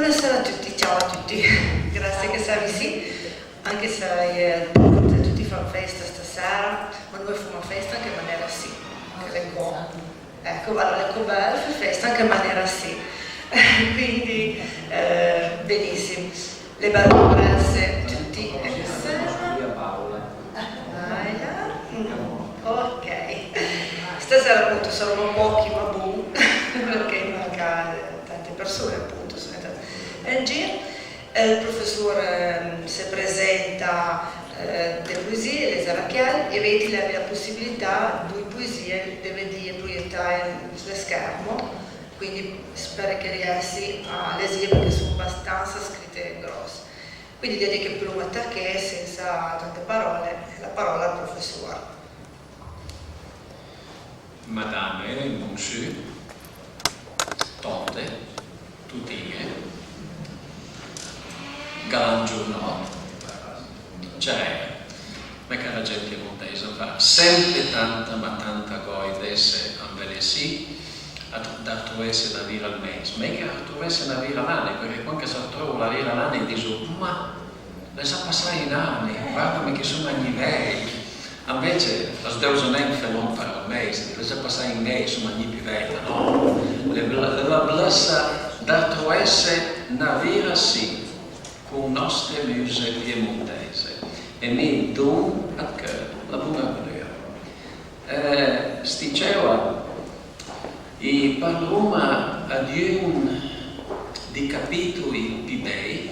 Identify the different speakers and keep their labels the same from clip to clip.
Speaker 1: Buonasera a tutti, ciao a tutti, grazie che sei sì, anche se tutti fanno festa stasera, ma noi facciamo festa anche in maniera sì, che le ecco, allora le cobelle fanno festa anche in maniera sì, quindi benissimo, le belle presse tutti insieme, ok, stasera appunto saranno pochi ma boom, perché manca tante persone appunto, sono entrate in giro. Il professore si presenta delle poesie, le Zarachiel, e vedi la possibilità di poesie deve proiettare sullo schermo, quindi spero che riesci a leggere perché sono abbastanza scritte grosse. Quindi direi che più a che senza tante parole, la parola al professore.
Speaker 2: Madame, monsieur, tante, tutte, galan giorno, cioè, ma cara gente montese fa sempre tanta ma tanta goide se ambelesi a trovarsi la vira al mese, ma che a trovarsi la vira l'anno, perché quando si trova la vira l'anno dico, ma le sa passare in anni, guardami che sono agli vecchi. Invece, als deuze neem veel per al mese, le sa passare in mese, sono agli più vecchi, no? La blessa da trovarsi una vera sì, con nostre muse piemontese, e mi don a che la buona volere. Sticeva, i parloma ad un di capitoli più bei,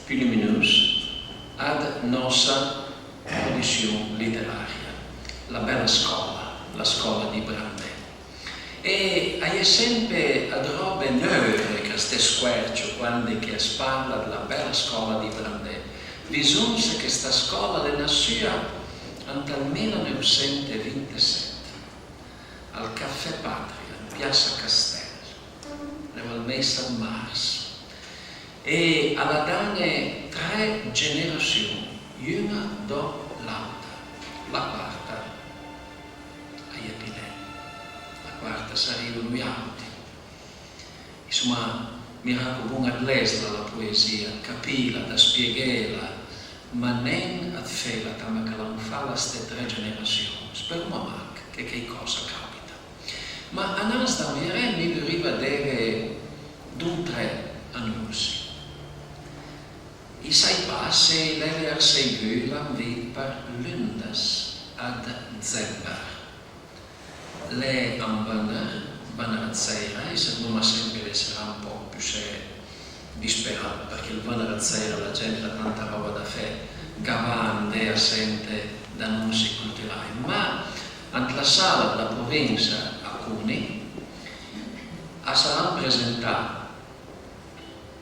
Speaker 2: più luminosi, ad nostra produzione letteraria, la bella scuola, la scuola di Brande. E hai sempre ad robe nuove che ste squercio quando che si parla della bella scuola di Brande. Bisogna che questa scuola è nata nel 1927 al Caffè Patria, in Piazza Castello, nel mese di marzo. E alla dane 3 generazioni, una do l'altra, la quarta a Iapinè, la quarta sarebbero gli altri. Insomma, mi raccomando a lesla la poesia, capirla, da spiegherla, ma non a farla come che non fa la ste 3 generazioni. Spero ma che cosa capita. Ma a noi da mi dovrebbe vedere d'un 3 annunci. I sai passi l'ever segui l'anvit per lundas ad zebber. Le banarazzera, e se non sempre sarà un po' più disperato, perché il banarazzera la gente ha tanta roba da fare, gavande assente da annunci culturali, ma nella sala della provincia a Cuni saranno presentati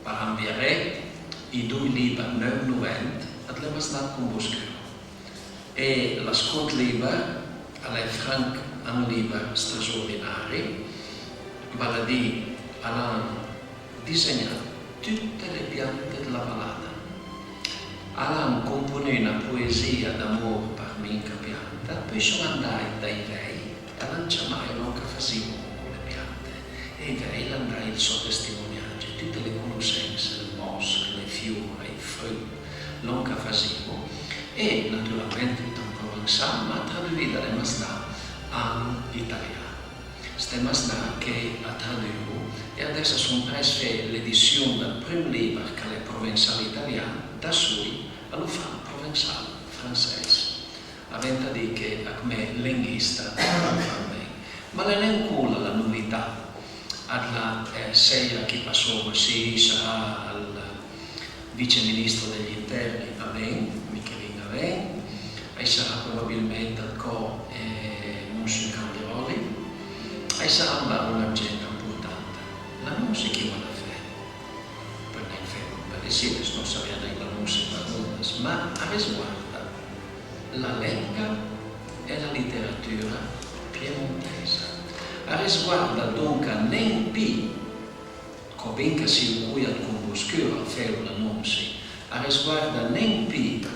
Speaker 2: per ambiare i 2 libri 990 ad le masnat con Boscuro. E la Scott Liber, alle Frank un libro straordinario, vale a dire, hanno disegnato tutte le piante della ballata. Hanno composto una poesia d'amore per minca pianta, poi sono andati dai vei e hanno chiamato non che facevano con le piante. E i vei hanno dato il suo testimoniaggio, tutte le conoscenze, il bosco, le fiori, i frutti, non che facevano. E naturalmente il provenzale, ma tradotto le masnà in italiano. Queste masnà che ha tradotto e adesso sono prese l'edizione del primo libro che è provenzale italiano, da sui allo fanno provenzale francese. Avendo di che a me linguista non fa bene. Ma non è ancora la novità. Alla sera che passò sì, sarà il vice ministro degli interni a bene, Michelin a bene, e sarà probabilmente il co Monsignor Calderoli, e sarà un'agenda importante. La musica è una fede, per il fede, perché sì, non sappiamo la musica per noi, ma a riguarda la lingua e la letteratura piemontese. A riguarda dunque non più, come che si vuole con Boscuro a fare l'annuncio, a riguarda non più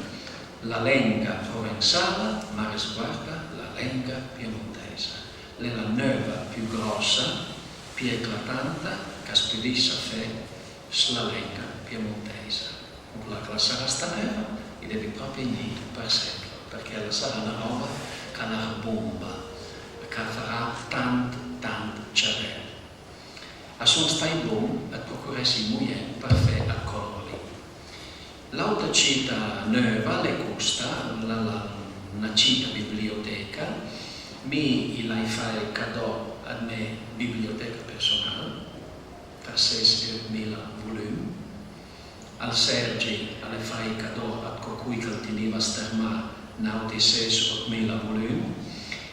Speaker 2: la lingua provenzale, ma riguarda la lingua piemontese. È la nuova più grossa, più eclatante, che spedisce a fare sulla lingua piemontese. Quella che la sarà staneva e devi proprio niente per sempre, perché la sarà una roba che la bomba, che farà tanto cervello. A sono stai buon a procurarsi moglie per fare a colori. L'altra città nuova, le costa, una città biblioteca, mi l'hai fatto cadeau a me biblioteca personale, per 6.000 volumi. Al Sergi le fai cadeau a cui che teneva sterma nauti 6.000 volumi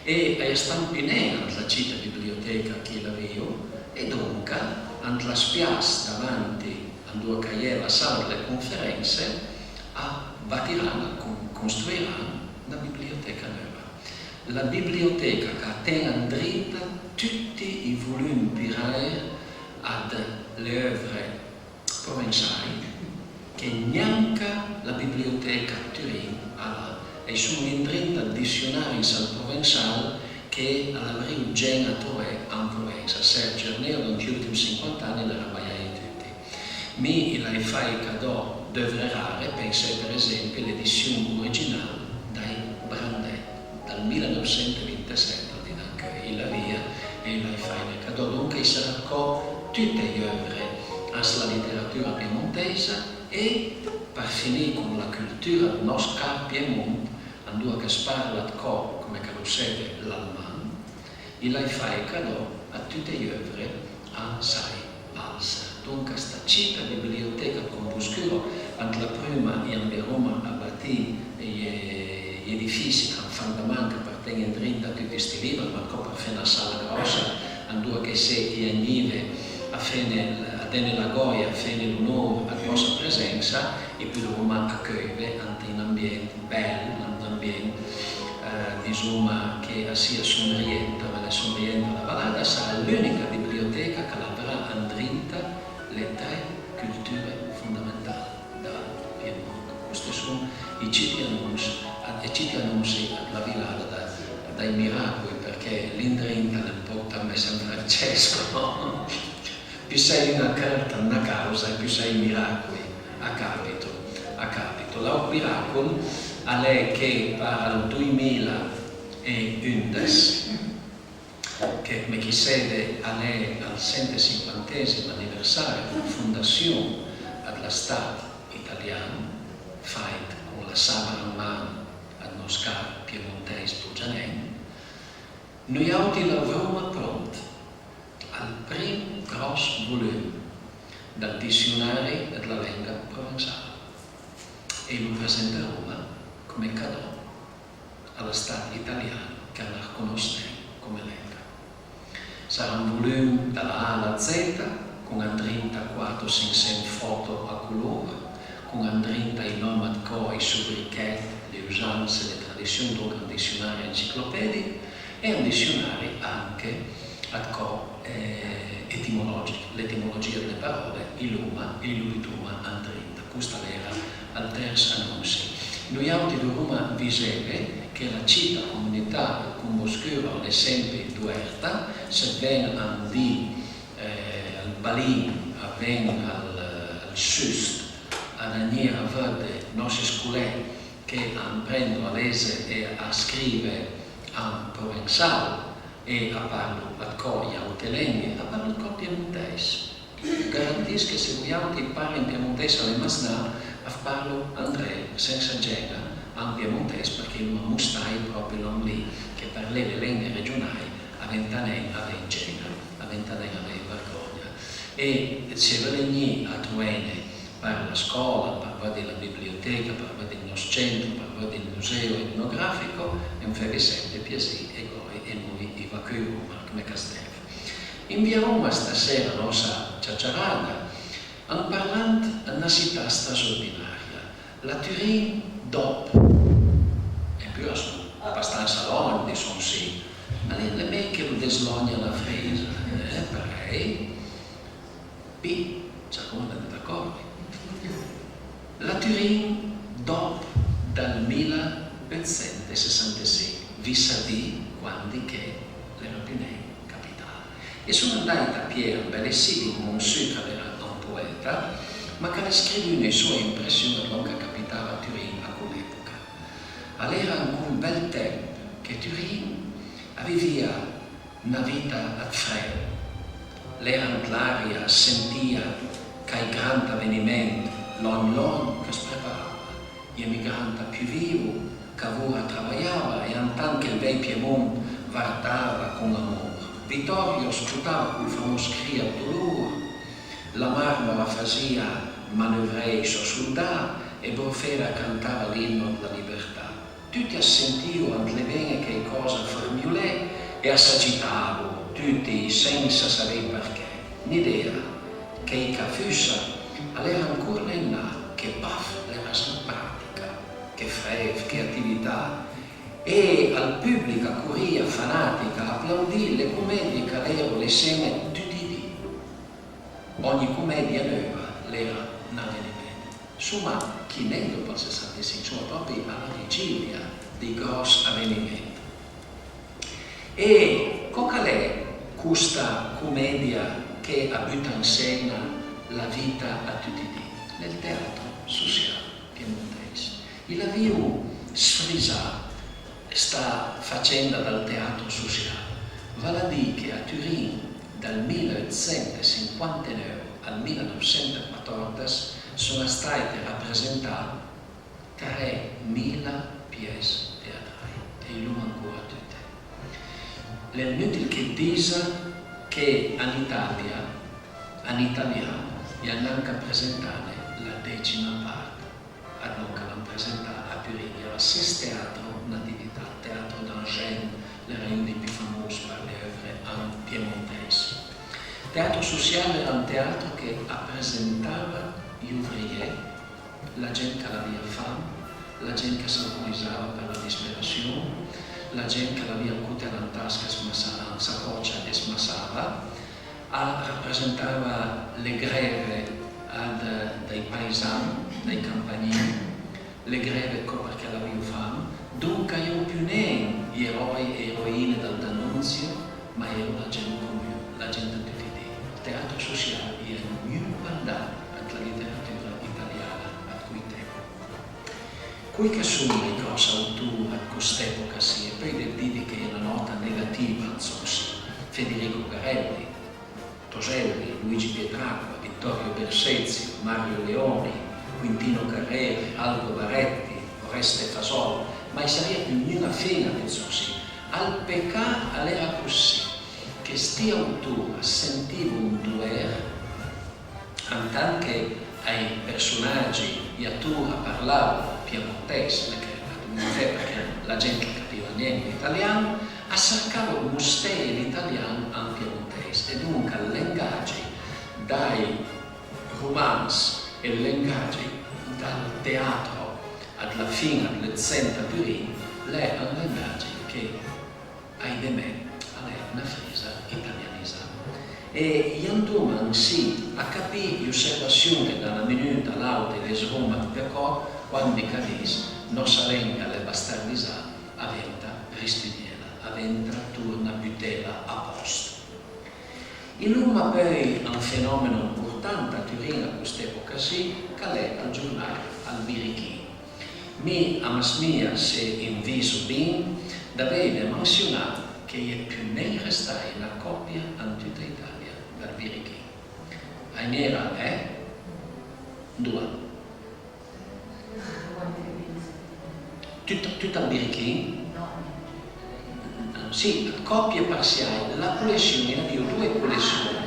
Speaker 2: e a Stampinea, la città biblioteca che l'avevo, e dunque, ante la spiazza davanti a due cahiers, la sala delle conferenze, costruiranno una biblioteca nuova. La biblioteca che tiene dritto tutti i volumi pirari ad le œuvre provenzali, che neanche la biblioteca Turin ha, e sono in dritto dizionari in provenzale che all'avril genitore in Provenza, Sergio Neo, negli ultimi 50 anni le rabbaiai tutti. Mi l'hai fai cadeau d'œuvre rare, pensa per esempio l'edizione originale dai Brandet, dal 1927, anche la via, e l'hai fai nel cadeau. Dunque si raccoglie tutte le œuvre alla letteratura piemontese e per finire con la cultura del nostro Piemonte, andò che parla come che lo sede l'Alman, e l'hai fai cadeau a tutte le œuvre a Sai Alza. Dunque questa città biblioteca con Buscuro, anche la prima in Roma a batti gli edifici che fanno manca appartengono dritto a tutti questi libri, ma per fare una sala grossa, andò che se gli annive a tenere la Goia, a fare l'onore alla nostra presenza, e poi Roma accoglie anche in ambiente bello, un ambiente insomma, che sia sonriente, ma la sonriente la Valada sarà l'unica biblioteca che avrà andrinta le 3 culture fondamentali del Piemonte. Questi sono i citi annunci alla Villada dai miracoli, perché l'indrinta ne porta a me San Francesco, più sei una carta, una causa, più sei miracoli a capito. L'altro miracolo è che per il 2011, che mi chiede al 150° anniversario della fondazione della Stato italiano, fatta con la sabra in mano al nostro piemontese Pugianelli, noi lavoriamo pronti al primo grosso volume del dizionario della lingua provenzale e lo presenteremo come cadeau allo Stato italiano che la riconosce come lingua. Sarà un volume dalla A alla Z con 34-500 foto a colore, con 30 i nomi di coi sobriquet, le usanze, le tradizioni, dunque un dizionario enciclopedico e un dizionario anche ad co etimologico, l'etimologia delle parole, il luma, il lubituma, andrinta. Questa era il terzo annuncio. Noi altri di Roma viseve che la città comunità con Boscuro è sempre duerta, se ben al Balin, al sud, ad Aniera vede nostre scuole che apprendono a leggere e a scrivere in provenzale e a parlo a coglia o telengue, a parlo con piemontese. Garantisco che se vogliamo parlare in piemontese alle masnà, a parlo Andrea senza gena in piemontese, perché non mustai proprio non lì che per le lingue regionali a Ventanè aveva gena, a Ventanè aveva vergogna. E se venì a Truene per la scuola, per vedere la biblioteca, per vedere il nostro centro, per vedere il museo etnografico, non fai sempre piacere e noi evacuiamo come Castelfo. Inviamo stasera la nostra ciacciarada parlando di una città straordinaria. La Turin dopo, e più sono abbastanza longhi, sono sì, ma le me che lo deslogna la fresa, per lei, c'è come andate d'accordo. La Turin dopo dal 1966, vis-à-vis quando che era più capitale. E sono andata a Piero Bellessidi, un succo era un poeta, vita, ma che ne scrive le sue impressioni non che capitava a Turin a quell'epoca. All'era in quel bel tempo che Turin aveva una vita a freddo. L'era l'aria sentia che il grande avvenimento, l'on che si preparava, gli emigranti più vivi, che ora lavorava e anche il vecchio Piemonte guardava con amore. Vittorio sputava quel famoso scrittore, la Marmora faceva manovrare i suoi soldati e Borfera cantava l'inno della libertà. Tutti assentivano le bene che cosa formulè e assagitavano tutti senza sapere perché. L'idea che i cafussa era ancora nel là, che baff era pratica, che frev, che attività. E al pubblico curia fanatica applaudì le commedie che erano le scene tutti i dì. Ogni commedia nuova era un avvenimento. Insomma, chi ne dopo il 65, insomma, proprio alla vigilia dei grossi avvenimenti. E qual è questa commedia che butta in scena la vita a tutti i dì? Nel teatro sociale piemontese. Il lavoro sfrisato sta facendo dal teatro sociale. Vale a dire che a Turin dal 1859 al 1914 sono state rappresentate 3.000 pièce teatrali e l'uno ancora tutte. È inutile che dica che in italiano gli hanno anche presentato la 10ª parte, hanno presentato a Turin, era 6 teatro natividad, teatro d'Angers, le riunioni più famose per le opere piemontesi. Teatro sociale era un teatro che presentava gli ouvrieri, la gente che aveva fame, la gente che si alcolizzava per la disperazione, la gente che aveva il cuore in tasca, in saccoccia e smassava, rappresentava le greve dei paesani, dei campanili, le greve perché avevano fame. Dunque io più ne gli eroi e eroine del D'Annunzio, ma ero la gente comune, la gente di tutti i giorni. Il teatro sociale era più guardato anche la letteratura italiana a quei tempi. Qui che sono i grossi autori a quest'epoca sì, e poi devo dire che è una nota negativa, insomma, Federico Garelli, Toselli, Luigi Pietracqua, Vittorio Bersezio, Mario Leoni, Quintino Carreri, Aldo Baretti, Oreste Fasol, ma sarebbe più una fine, penso sì. Al peccato era così, che sti autori sentivano un dover, anche ai personaggi, gli attori parlavano piemontese, perché la gente capiva niente italiano, a cercare di mostrare l'italiano in piemontese, e dunque il linguaggio dai romanzi e il linguaggio dal teatro alla fine del centro di Turin, è un linguaggio che, ahimè, è una frisa italianizzata. E gli andiamo sì a capire l'osservazione dalla minuta all'altra di Roma per quando capisce non sarebbe alle bastardizzate aventa ristidiera, aventa torna butela a posto. Il Luma poi è un fenomeno importante a Turin a quest'epoca sì, che è al giornale al Birichino. Mi a Masmia se in viso bin doveva menzionare che è più ne restare una coppia in tutta Italia dal Birichino. Ainera è 2. Tutto al Birichino? Sì, coppie parziali, la collezione, io ho 2 collezioni.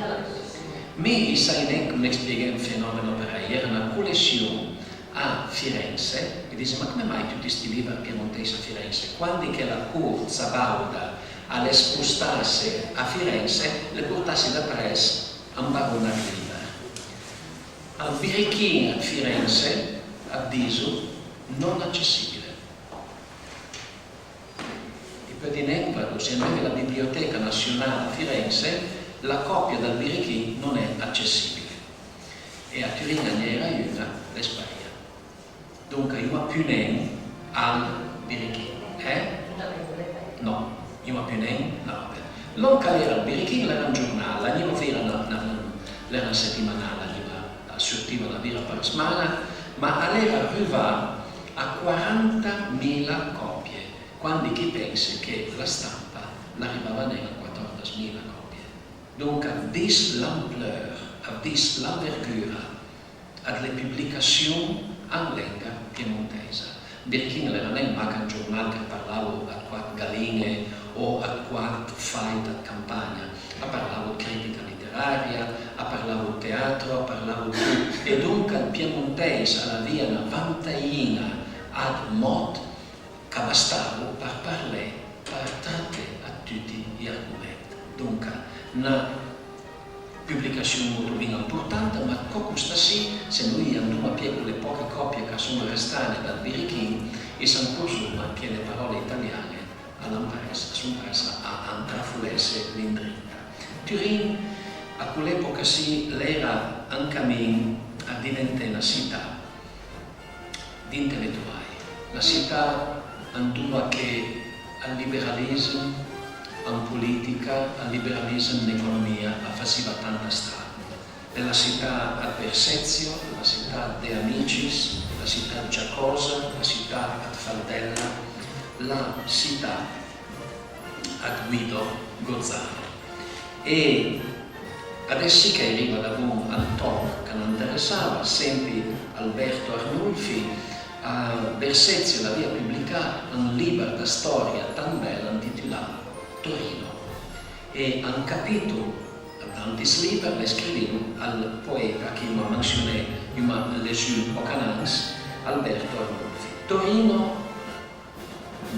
Speaker 2: Mi sai neanche come spiegare il fenomeno per lei, era una collezione a Firenze e dice: ma come mai tutti questi libri piemontesi a Firenze? Quando che la corte Sabauda alle spostarsi a Firenze, le portassi da presso a un barone di libri. Al Birichino a Firenze, a Diso, non accessibile. Per dire, se andiamo alla Biblioteca Nazionale a Firenze, la copia dal Birichino non è accessibile. E a Turin ne era una, le spaia. Dunque, io più ne al Birichino. No, io più ne no. Non che era il Birichino, era un giornale, era una settimanale, la sortiva una vira per settimana, ma all'era arriva a 40.000 copie, quando chi pensa che la stampa l'arrivava nella 14.000 copie. Donc, a vis l'ampleur, a vis l'envergura alle pubblicazioni in lingua piemontese. Perché non era neanche un giornale che parlava a quattro galline o a quattro fai da campagna, ha parlato di critica letteraria, ha parlato di teatro, ha parlato di... E dunque il piemontese aveva una vantaina ad mod che bastava per parlare, per trattare a tutti gli argomenti. Dunque, una pubblicazione molto importante, ma come sta sì, se noi andiamo a piedi le poche copie che sono restate dal Birichino, e si presume che le parole italiane sono prese a trafulesse l'indrinta. Turin, a quell'epoca sì, era in cammino a diventare una città di intellettuali, una città andava che al liberalismo, in politica, al liberalismo in economia, faceva tanta strada. La città ad Persezio, la città de Amicis, la città Giacosa, la città ad Faldella, la città ad Guido Gozzano. E adesso che arriva da buon al top che non interessava, sempre Alberto Arnulfi, a Persezio l'aveva pubblicato un libro di storia tan bella intitolato Torino, e un capitolo dans ce livre le scriveva al poeta che mi ha menzionato, che mi ha letto poc'anzi, Alberto Arnulfi. Torino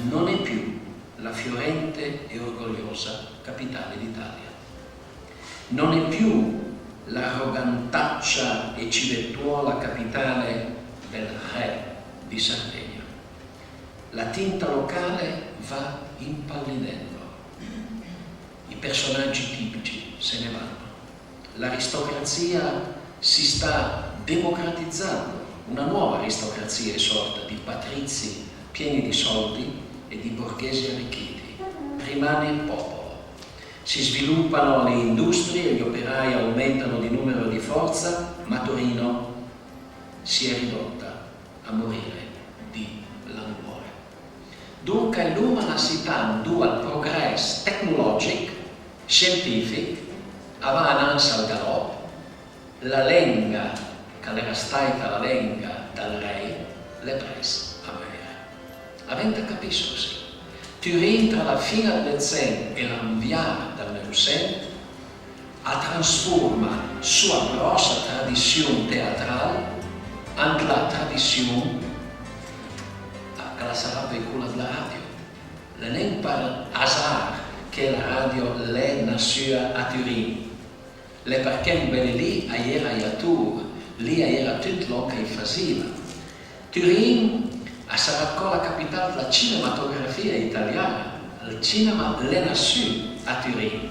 Speaker 2: non è più la fiorente e orgogliosa capitale d'Italia, non è più l'arrogantaccia e civettuola capitale del re di Sardegna. La tinta locale va impallidendo. I personaggi tipici se ne vanno. L'aristocrazia si sta democratizzando. Una nuova aristocrazia è sorta di patrizi pieni di soldi e di borghesi arricchiti. Rimane il popolo. Si sviluppano le industrie, gli operai aumentano di numero e di forza, ma Torino si è ridotta a morire di languore. Dunque l'umana città due al progresso tecnologico, scientifico, avanza al galoppo, la lenga, che era stata la lenga dal re, l'è presa a morire. Avete capito così? Turin tra la fine del Zen e l'inviare dal Neusent a trasforma sua grossa tradizione teatrale anche la tradizione che la sarà veicolata dalla radio. Non è per hasard che la radio è nata a Turin. Le perché lì era a Tour, lì era tutto quello che faceva. Turin sarà la capitale della cinematografia italiana. Il cinema è nato a Turin.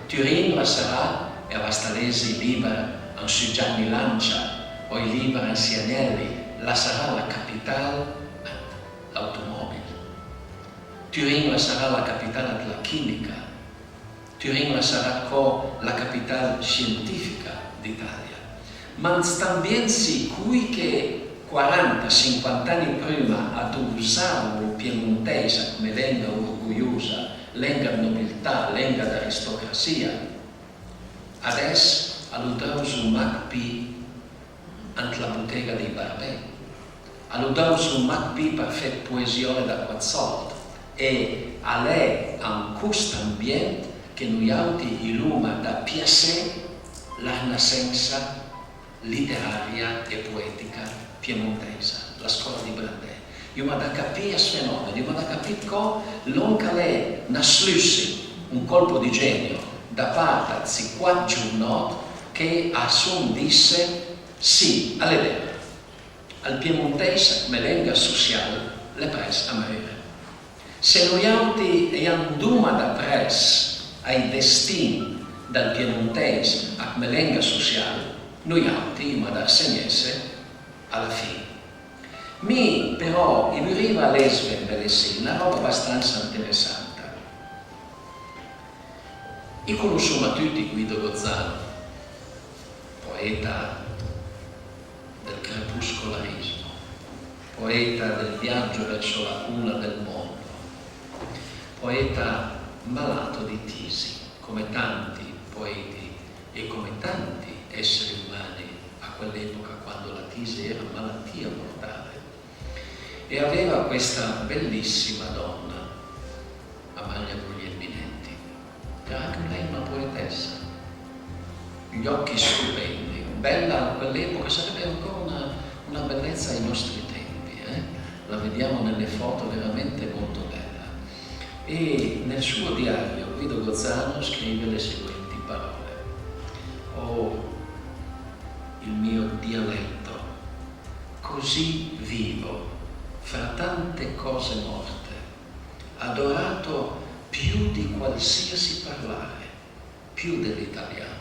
Speaker 2: Turin sarà, e a Vastalesi libera su Gianni Lancia o i liberi Anzianelli, la sarà la capitale dell'automobile. Turin sarà la capitale della chimica. Turin sarà la capitale scientifica d'Italia. Ma también sicuri che 40-50 anni prima ad usare il piemontese come lingua orgogliosa, lingua di nobiltà, lingua di aristocrazia, adesso all'usato un MacP anche la bottega dei Barbè, all'usato un MacP per fare poesia da quazzolta, e a lei un questo ambiente che noi altri illumina da piacere la rinascenza letteraria e poetica piemontese, la scuola di Brandè. Io mi da capire questo fenomeno, io mi da capire come l'onca lei naslusse un colpo di genio da parte di quattro giornate che a son disse sì all'idea, al piemontese come lingua sociale le prese a morire. Se noi altri andiamo da presa ai destini del piemontese a come lingua sociale, noi altri ma da segnesse alla fine. Mi però mi arriva a lesbe una roba abbastanza interessante. Io conosciamo tutti Guido Gozzano, poeta crepuscolarismo, poeta del viaggio verso la cuna del mondo, poeta malato di tisi, come tanti poeti e come tanti esseri umani a quell'epoca, quando la tisi era malattia mortale. E aveva questa bellissima donna, Amalia Guglielminetti, che era anche lei una poetessa, gli occhi stupendi, bella a quell'epoca, sarebbe ancora una bellezza ai nostri tempi, la vediamo nelle foto, veramente molto bella. E nel suo diario Guido Gozzano scrive le seguenti parole: oh, il mio dialetto, così vivo fra tante cose morte, adorato più di qualsiasi parlare, più dell'italiano,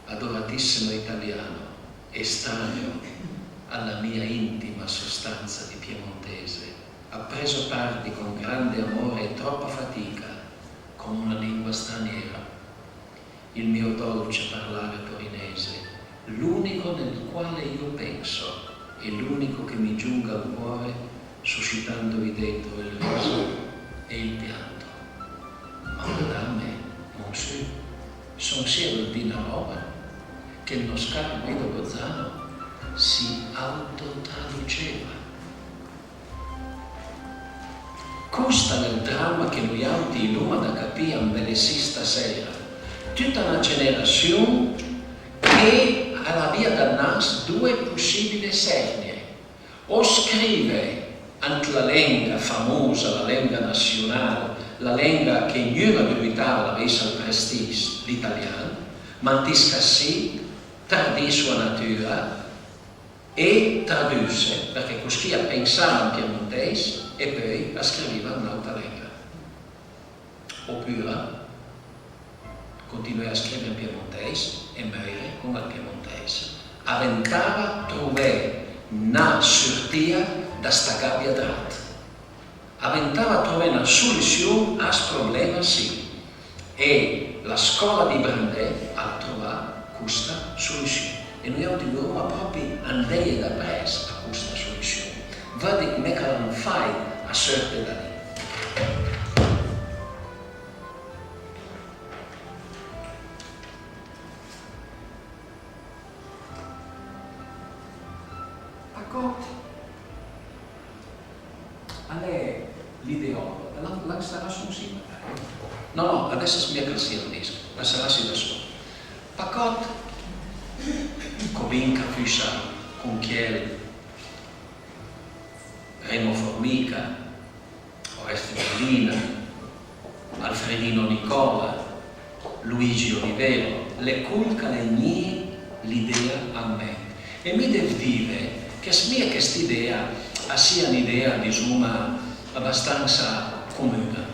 Speaker 2: adoratissimo italiano, estraneo alla mia intima sostanza di piemontese, appreso tardi con grande amore e troppa fatica, con una lingua straniera, il mio dolce parlare torinese, l'unico nel quale io penso e l'unico che mi giunga al cuore, suscitandovi dentro il riso e il pianto. Ma madame, monsieur, son sia di una roba che il nostro caro Guido Gozzano si autotraduceva. Costa nel dramma che lui auti illuma da capire ambelessi stasera, tutta una generazione che alla via da nas due possibili sernie, o scrive ante la lingua famosa, la lingua nazionale, la lingua che ognuno dubitava avesse il prestige, l'italiano, mantisca sì, tradì sua natura e tradusse, perché così pensava in piemontese e poi scriveva in un'altra lingua. Oppure continuava a scrivere in piemontese e morire con il piemontese. Aventava trovare una sortia da sta gabbia drat. Aventava trovare una soluzione al problema sì. E la scuola di Brandè ha trovato questa soluzione. E noi dobbiamo proprio andare da presso a questa soluzione. Vedi come che non fai a sorte da lì. È l'ideologo, la sarà su sì. No, adesso mi sia il disco, la sarà sì da solo. Pacot, Covinca Fuscia, Conchiel, Remo Formica, Oreste Collina, Alfredino Nicola, Luigi Olivero, le culca le l'idea a me. E mi devo dire che mia questa idea sia un'idea, insomma, abbastanza comune.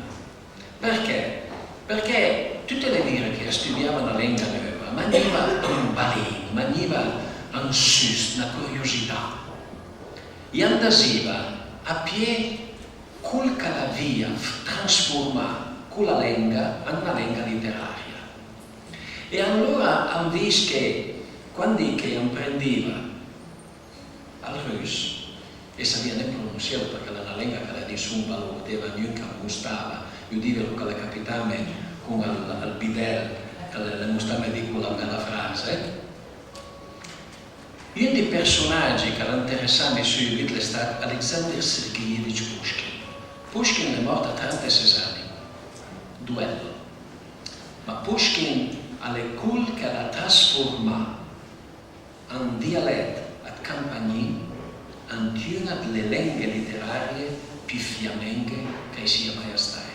Speaker 2: Perché? Perché tutte le dire che studiavano la lingua nuova, maniva un baleno, maniva un sus, una curiosità. E andasiva a piedi culca la via, trasforma quella lingua in una lingua letteraria. E allora hanno visto che quando imprendeva al russo, e sabia ne pronunciare perché la lingua che nessuno lo poteva neanche gustava, io dico che la capitava con il bidel, che le mostrava di quella bella frase. Uno dei personaggi che interessava subito è stato Alexander Sergeyevich Pushkin. Pushkin è morto a 36 anni, duello. Ma Pushkin ha le cul che la trasforma in dialetto a campagni, in una delle lingue letterarie più fiamminghe che sia mai stata.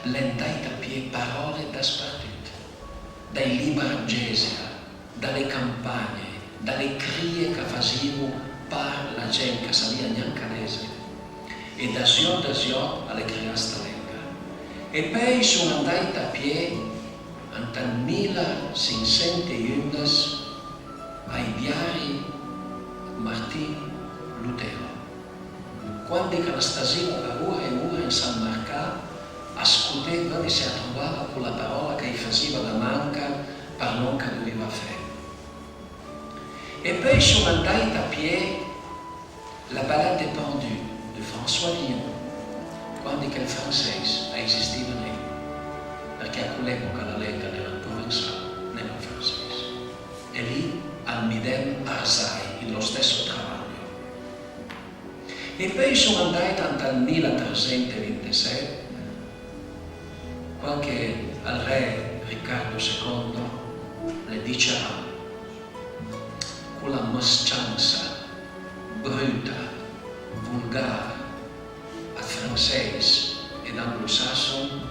Speaker 2: L'endai da pie parole da spartute, dai libargesia, dalle campagne, dalle crie che facevano per la gente che sapeva neanche lese, e da ziot alle crie sta lingua. E poi sono andati a pie nel 1611 ai diari Martin Lutero, quando che la stasera per ora e ora in San Marcà ascoltava e si trovava con la parola che gli faceva da manca per non che doveva fare. E poi sono andati a piedi la Balade des Pendus di François Villon, quando il francese esisteva lì, perché a quell'epoca la lingua era provenzale, non era francese. E lì al Midem Arzai, lo stesso travaglio. E poi sono andati nel 1326, quando al re Riccardo II le dicerà con la moscianza bruta, vulgare, al francese ed anglosassone,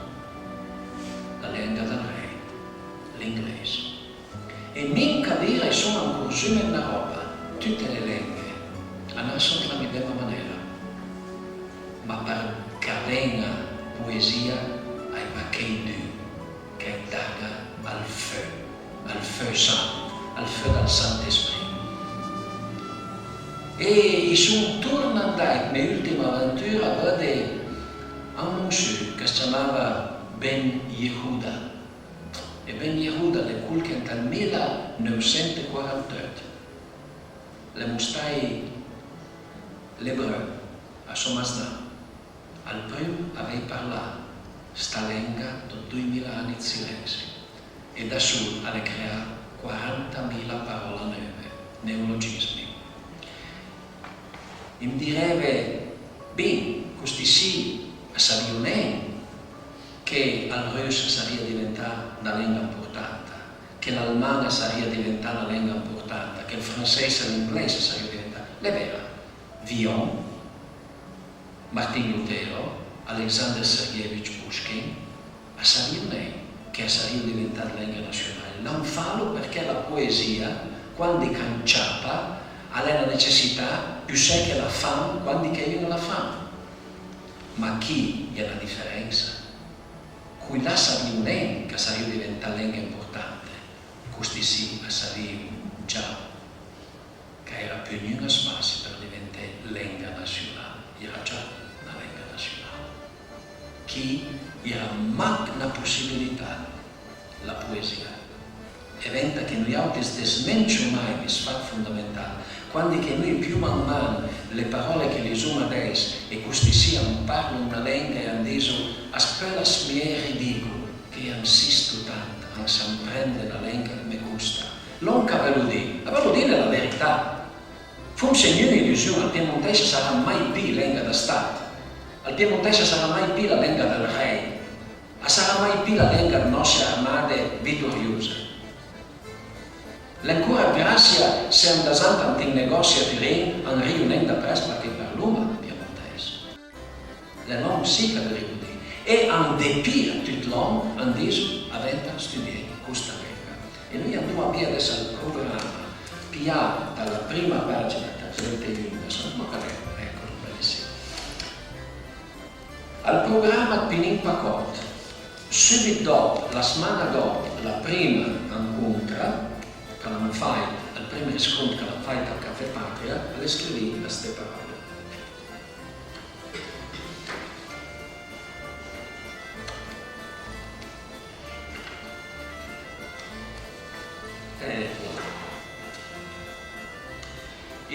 Speaker 2: la lingua del re, l'inglese. E mica dire sono ancora su una roba, tutte le lingue, nascono la medesima maniera, ma per carena poesia ai bacchei che è data al feu santo, al feu del Saint-Esprit. E sono tornati nell'ultima avventura a vedere un monsieur che si chiamava Ben Yehuda. E Ben Yehuda le culca nel 1948 le mostrai l'ebreo a Somasna. Al primo aveva parlato sta lingua da 2000 anni di silenzio e da su ha creato 40.000 parole nuove, neologismi. E mi direbbe, bene, questi sì, sapevano che al russo sarebbe diventata una lingua importante, che l'allemana sarebbe diventata una lingua importante, che il francese e l'inglese sarebbero diventati. È vero, Villon, Martin Lutero, Alexander Sergeyevich Pushkin, sapevano che sarebbe diventata lingua nazionale. Non fanno perché la poesia, quando canciapa, ha la necessità più sé che la fame quando che io non la fame. Ma chi è la differenza? Qui là sapevano che sarebbe diventata lingua importante, questi sì sapevano già che era più nulla spazio per diventare lingua nazionale, era già una lingua nazionale. Chi era magna possibilità, la poesia. Eventa che noi altri smencio mai di sfat fondamentale, quando che noi più man mano le parole che li sono adesso e questi siano parlano una lingua e hanno detto a spela smieri dico che io insisto tanto a prendere la lingua che mi gusta. Non che ve lo dico, ve lo dico la verità. Forse ognuno illusione al piemontese sarà mai più lingua da Stato, al piemontese sarà mai più la lingua del re, sarà mai più la lingua delle nostre armate vittoriose. L'ancora grazia se andato in negozio a Turin hanno riunito presto perché parlano piemontese. Le non si che ve lo dico. E hanno depia tutto l'anno hanno detto avete studiato questa lingua. E noi andiamo a via adesso al programma PIA dalla prima pagina del 31, insomma, ecco, bellissimo. Al programma Pinin Pacot, subito dopo, la settimana dopo, la prima incontra, che la fai, il primo riscontro che la fai al Caffè Patria, le scrivi queste parole.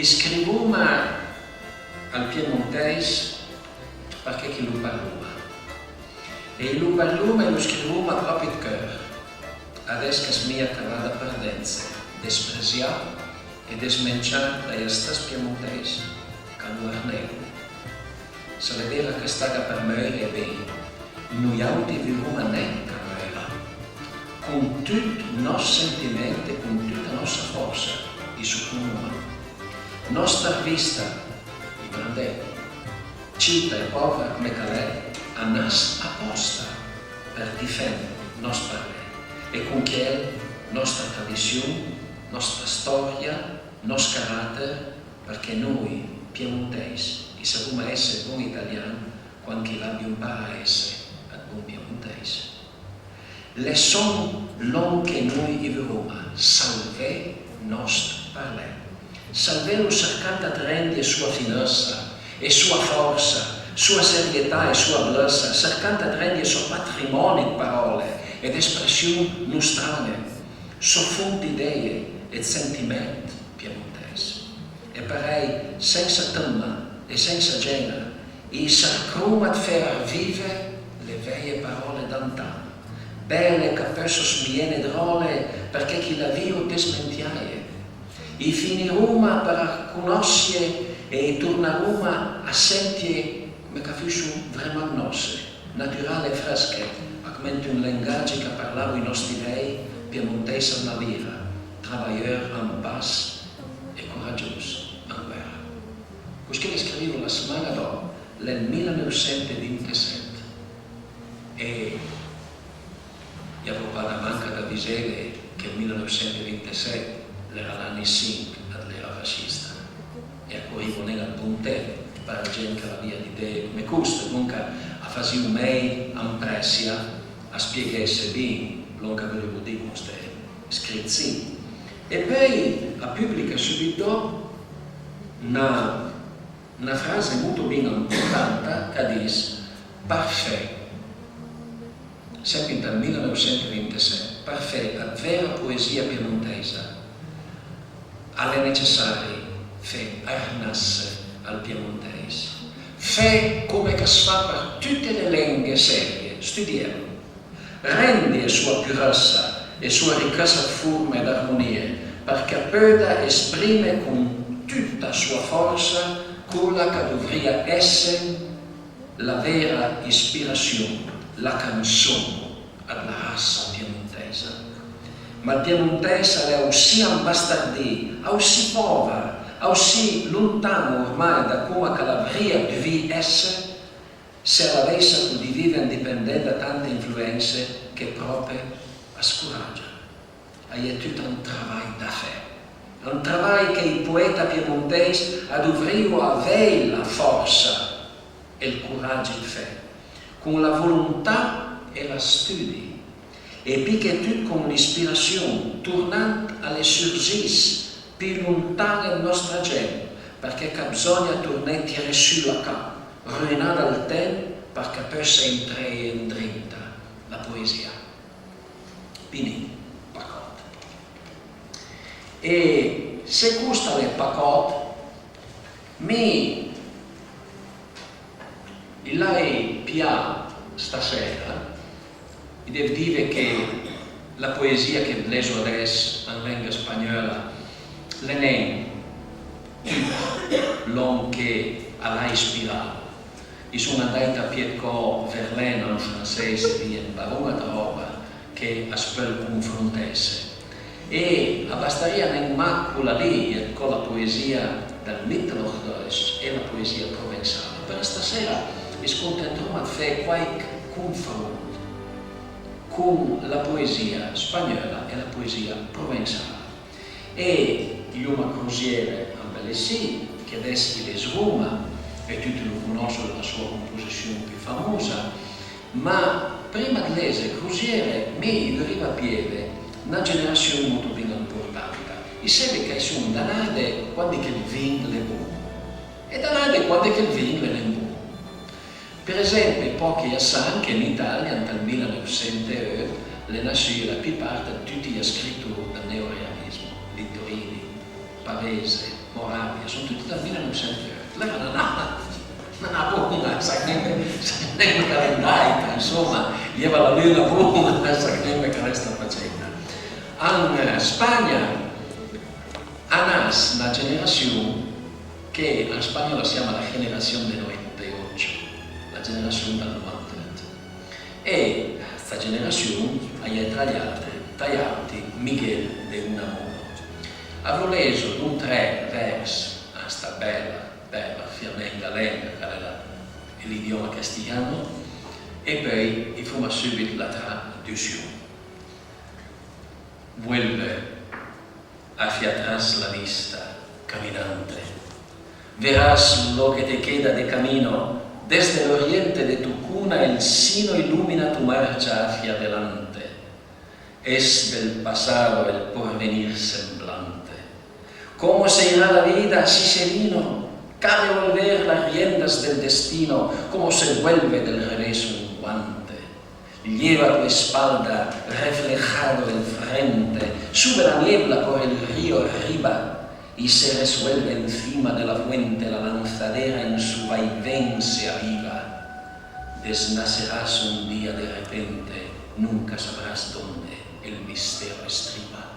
Speaker 2: Scrivuma al piemontese perché che lo parluma. E lo parluma e lo scrivuma proprio di cuore. Adesso che smia che vada a perdenza, desprezzato e desmenciato dagli stessi piemontesi, che lo arnego. Se vedeva che stava per morire bene, noi altri vivremo neanche a morire. Con tutto il nostro sentimento e con tutta la nostra forza, di succumbere. Nostra vista, il grande, cita e povera come calè, a nas apposta per difendere il nostro parere e con che nostra tradizione, nostra storia, nostro carattere, perché noi, piemontesi, sappiamo essere buoni italiani quando l'abbiamo imparato a essere buoni piemontesi. Le sono l'on che noi viviamo, salve nostro parere. Salvelo cercando di rendere sua finezza e sua forza, sua serietà e sua bellezza, cercando di rendere suo patrimonio di parole ed espressioni nostrane, suo fonte di idee e sentimenti piemontese. E parei senza tema e senza genere, e s'arcrumat fer vive le vecchie parole d'antan, belle che perso smiene drole perché chi la vio desmentiaie. I finiruma per conoscere e tornaruma a sentire me che fussi vraiment nostre, naturale e fresche, acmente un linguaggio che parlavo i nostri vei piemontese alla lira, travailleur en pace e coraggioso in guerra. Così che scrivo la settimana dopo, nel 1927, e io avevo la manca da vedere che il 1927 era l'anno 5 dell'era fascista e arrivo nella punte per la gente che aveva idee come questo, dunque a fare un mail impressia a spiegarsi bene quello che volevo dire con queste scritti. E poi a pubblica subito una frase molto ben importante che dice parfait, sempre dal 1926, parfait, la vera poesia piemontese alle necessarie fe arnasse al piemontese, fe come che si fa per tutte le lingue serie, studiare, rende sua purezza e sua ricchezza di forme ed armonie, perché possa esprimere con tutta sua forza quella che dovrebbe essere la vera ispirazione, la canzone alla razza piemontese. Ma il piemontese è così imbastardito, così povero, così lontano ormai da come che l'avrebbe dovuto essere se avesse potuto vivere indipendente da tante influenze che proprio scoraggia. È tutto un lavoro da fare, un lavoro che i poeti piemontesi dovrebbero avere la forza e il coraggio di fare, con la volontà e la studio. E poi che tutto con l'ispirazione, tornando alle sorgesi più lontane della nostra gente, perché bisogna tornare a tirare su la capa, rovinare il tempo perché possa entrare in dritta la poesia. Quindi, pacot. E se questo è pacot, lei Pia stasera vi devo dire che la poesia che leso adesso in lingua spagnola non è l'uomo che l'ha ispirato. Io sono andato a Pierre Verlaine in francese di una roba che spero confrontesse e bastaria un macula lì con la poesia del Mittelhochdeutsch e la poesia provenzale. Per stasera mi scontenterò a fare qualche confronto con la poesia spagnola e la poesia provenzale. E Yuma Cruziere Ambellesi, che adesso è Roma, e tutti lo conoscono la sua composizione più famosa, ma prima di leggere Cruziere mi doveva piede una generazione molto ben importante. I seri che sono danate quando che il vino è buono e danate quando che il vino è buono. Per esempio, pochi sanno che in Italia, nel 1900, le nasce la più parte di tutti gli scrittori del neorealismo, Littorini, Pavese, Moravia, sono tutti dal 1900. Lei non ha buona, sa nemmeno calendario, insomma, gli aveva la luna buona, sa nemmeno che resta facendo. In Spagna ha nasce una generazione che in spagnolo si chiama la generazione del 98, la generazione del 98. E questa generazione ha tagliati Miguel de Unamuno. Avevo leso un tre versi a questa bella fiammenga lingua, che era l'idioma castigliano, e poi gli fu subito la traduzione. Vuelve hacia atrás la vista, caminante. Verás lo que te queda de camino. Desde el oriente de tu cuna el sino ilumina tu marcha hacia adelante. Es del pasado el porvenir semblante. ¿Cómo se irá la vida si se vino? Cabe volver las riendas del destino, como se vuelve del regreso un guante. Lleva tu espalda reflejado el frente, sube la niebla por el río arriba y se resuelve encima de la fuente la lanzadera en su vaivén se aviva. Desnacerás un día de repente, nunca sabrás dónde il mistero estriba.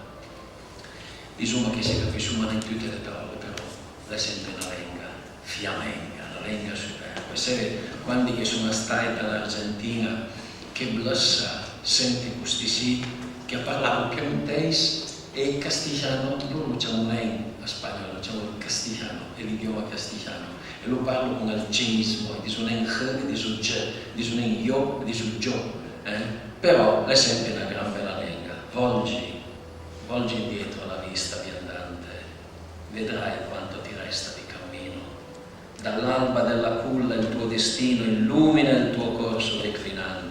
Speaker 2: Insomma che si capisce in tutte le parole, però la sente una lenga fiammenga, una lenga superba. Se quando che sono stata all'Argentina, che blassa sente questi sì, che parlavo piemontese e castigliano, loro diciamo lei a spagnolo, diciamo il castigliano, è l'idioma castigliano, e lo parlo con il cinismo, di su un g, di su g, di su un io, di su gio, però lei sente una gran bella lenga. Volgi indietro la vista viandante, vedrai quanto ti resta di cammino. Dall'alba della culla il tuo destino illumina il tuo corso declinante.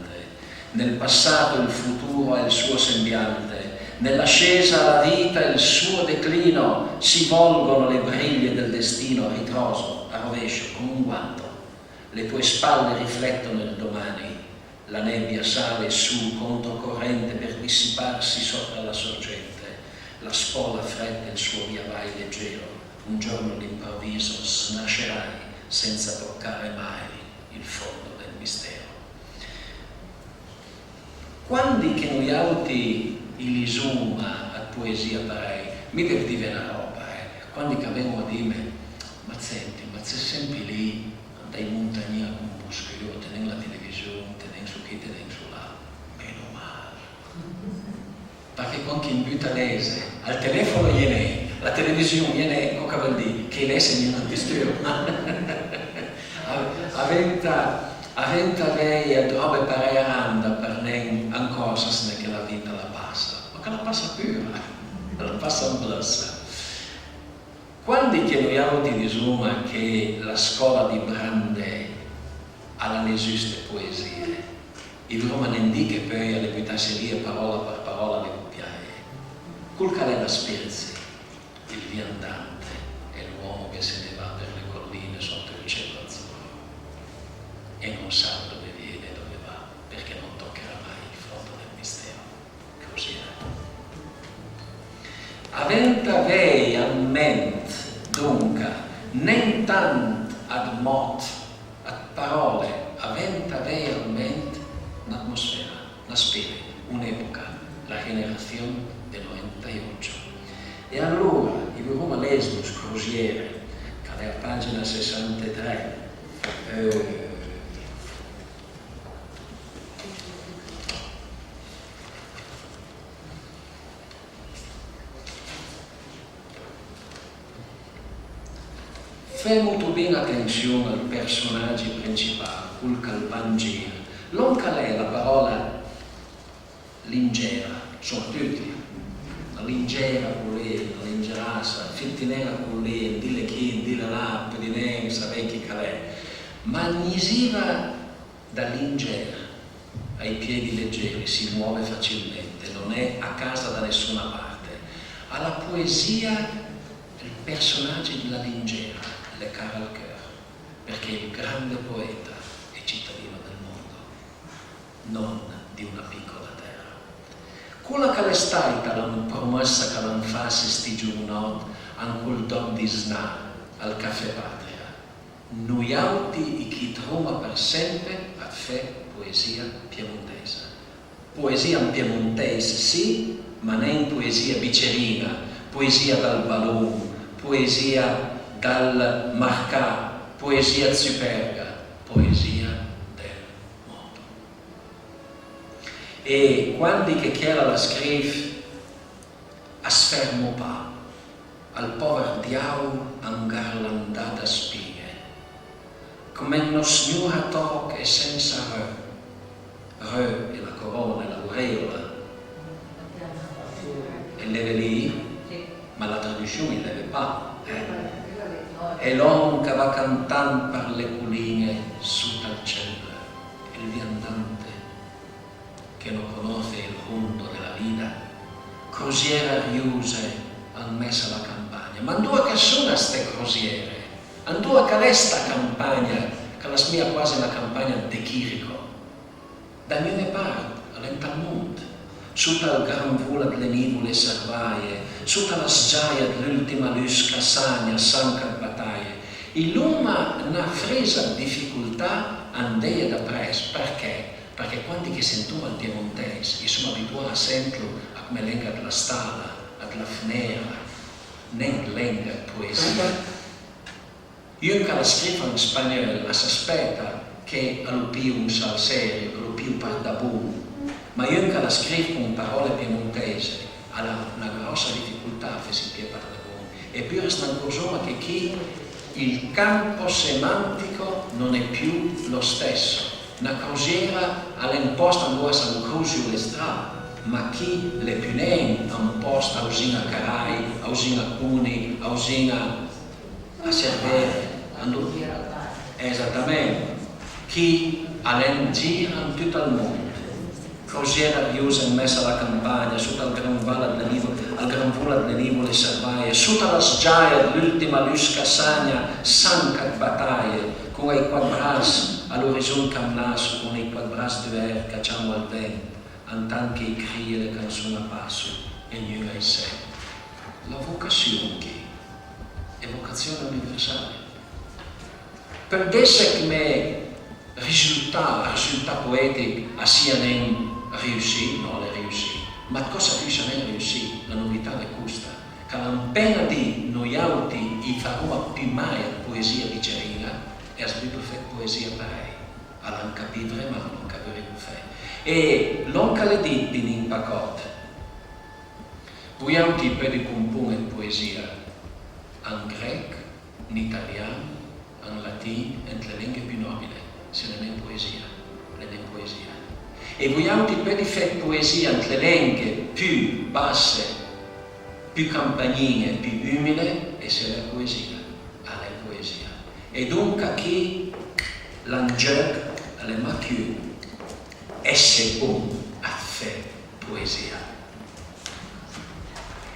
Speaker 2: Nel passato il futuro ha il suo sembiante, nell'ascesa la vita il suo declino. Si volgono le briglie del destino a ritroso, a rovescio, come un guanto. Le tue spalle riflettono il domani. La nebbia sale su controcorrente per dissiparsi sopra la sorgente. La spola fretta il suo via vai leggero. Un giorno all'improvviso snascerai senza toccare mai il fondo del mistero. Quando che noi auti ilisuma a poesia parei, mi perdive una roba, quando che avevo a dire, ma senti, ma c'è sempre lì, dai montagni a un bosco, io tengo la televisione, tengo su qui, tengo su là, meno male. Perché con chi butta lese, al telefono gliene, la televisione gliene, cosa vuol dire? Che lese mi non disturba. Aventa lei a dove pare aranda per lei ancora che la vita la passa, ma che la passa pura, la passa in blassa. Quando chiediamo di Disuma che la scuola di Brande ha le giuste poesie, il Roma non dice che poi le buttasse lì parola per parola le copiaie. Col calenda spirzi, il viandante è l'uomo che se ne va per le colline sotto il cielo azzurro e non sa dove viene e dove va, perché non toccherà mai il fondo del mistero. Così è. Aventa vei a ment, dunque, nem tant ad mot, ad parole, aventa vei a ment un'atmosfera, una specie, un'epoca, la generazione del 98. E allora il Roma Lesbos Crosiere, che è a pagina 63, fai molto bene attenzione al personaggio principale, col calpangino. Non è la parola lingera, sono tutti. La lingera con lei, la lingerassa, fittinera con lei, dille chi, dille là, pedinè, sapete chi calè. Ma nisiva da lingera ai piedi leggeri, si muove facilmente, non è a casa da nessuna parte. Alla poesia il personaggio della lingera le cara al cuore, perché il grande poeta è cittadino del mondo, non di una piccola terra. Quella che è stata la promessa che non fa se sti giornot an quel dom di sna al caffè patria. Noi auti e chi trova per sempre a fe poesia piemontese. Poesia piemontese sì, ma non poesia bicerina, poesia dal balloon, poesia dal Marcà, poesia superga, poesia del mondo. E quando che chiara la scrive, a sfermo pa, al povero diavolo angarlandata spine, come uno signora toc e senza re è la corona, è l'aureola, e leve lì, ma la traduzione leve pa, e l'uomo che va cantando per le colline su dal cielo, il viandante che non conosce il mondo della vita, crosiera riuse han messa la campagna. Ma dove che sono queste crosiere? Dove che è sta campagna, che la mia quasi una campagna di Chirico? Da mia parte, all'entalmonte, sutta il gran vula delle nuvole servaie, sutta la sgiaia dell'ultima luz che sagna sanca battaglie. E l'uomo una fresa difficoltà andea da pres, perché? Perché quando che sentono il piemontese, e sono abituati a sentirlo a come lenga della stalla, della fnera, non lenga poesia. Io che la scrivo in spagnolo, si aspetta che lo più un salserio, lo più pardabù, ma io che la scrivo con parole piemontesi, ha una grossa difficoltà a sentire pardabù. Eppure sta una cosa che qui il campo semantico non è più lo stesso. Una crosiera all'imposta non a un crusio le strade, ma chi le punè a un posto a usina Carai, a usina Cuni, a usina a Cervere. Esattamente. Chi gira in tutto il mondo. Crosiera riusa in mezzo alla campagna, sotto al gran valle delle nuvole, al gran volo delle nuvole servaie, sotto la sgiaia dell'ultima luz che sagna sanca battaglie, con i quadras all'orizzonte camnasso, con i quadras di air cacciamo al vento, antan che i cri e le canzoni a passo, e ognuno in sé. La vocazione che è vocazione universale. Per essere come risultato poetico sia non riuscì, non è riuscito, ma cosa riesce a non riuscire? La novità è questa, che l'appena di noi auti i farò più mai poesia di Cerina e ha scritto poesia per lei, all'han capito ma non capiremo fare. E non che le dite in pacot, voi auti per comporre poesia in greco, in italiano, in latino e le lingue più nobili, se non è poesia, non è poesia. E vogliamo per fare poesia nelle lingue più basse, più campagnine, più umide, e se è poesia, è poesia. E dunque chi l'angelo alle macchie esse a fare poesia.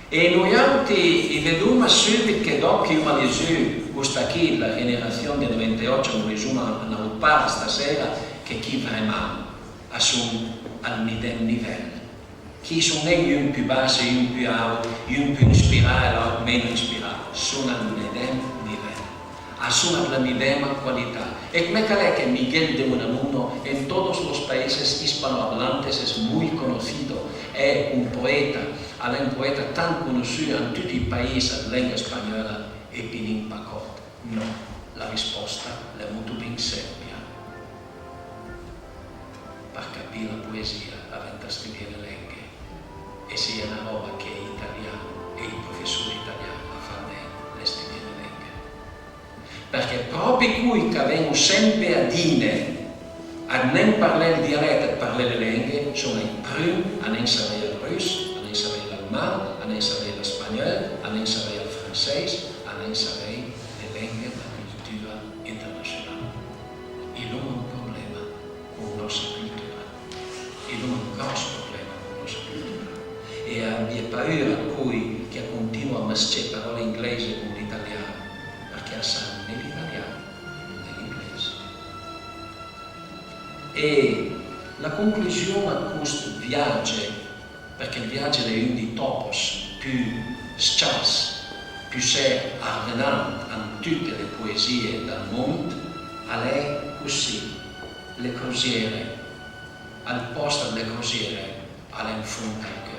Speaker 2: E noi altri vediamo subito che dopo io mi dicevo, questa qui, la generazione del 98, non riesco a parlare stasera, che chi vraiment sono al medesimo livello. Chi sono un più basso, un più alto, un più ispirato e l'altro meno ispirato, sono al medesimo livello, sono alla medesima qualità. E come che Miguel de Unamuno en todos los países hispanohablantes es muy conocido, è un poeta tan conosciuto in tutti i paesi di lingua spagnola e Pinin Pacot. No, la risposta è molto ben semplice. Per capire la poesia, avete studiato le lingue, e se è una roba che è italiano e il professore italiano fa le studiare le lingue. Perché proprio qui che vengono sempre a dire a non parlare il dialetto e parlare le lingue, sono i primi a non sapere il russo, a non sapere l'allemano, a non sapere lo spagnolo, a non sapere il francese, a non sapere le lingue della cultura internazionale. E non è un problema con la nostra cultura, e non è un grosso problema con la nostra cultura. E abbia paura a cui che continua a masticare parole inglesi come l'italiano, perché sa né l'italiano né l'inglese. E la conclusione a questo viaggio, perché il viaggio è uno dei topos più scarsi, più ardenanti in tutte le poesie del mondo, è così, le crosiere, al posto delle crosiere, in fondo al cuore.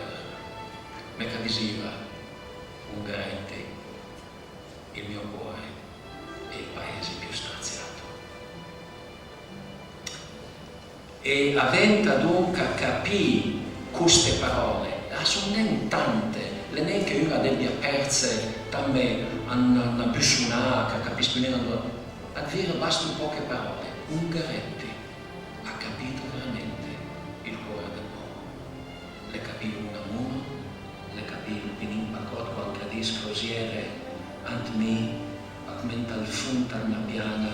Speaker 2: Come diceva un garante, il mio cuore è il paese più straziato. E avendo dunque capito queste parole, sono non tante, le neanche una delle perse, come una bussunà che capisco niente, a dire bastano poche parole. Un garante ha capito veramente il cuore dell'uomo. Le capivo Unamuno, le capivo Pinin Pacot, qualche disco crosiere, ant me, a commenta al funta una piana,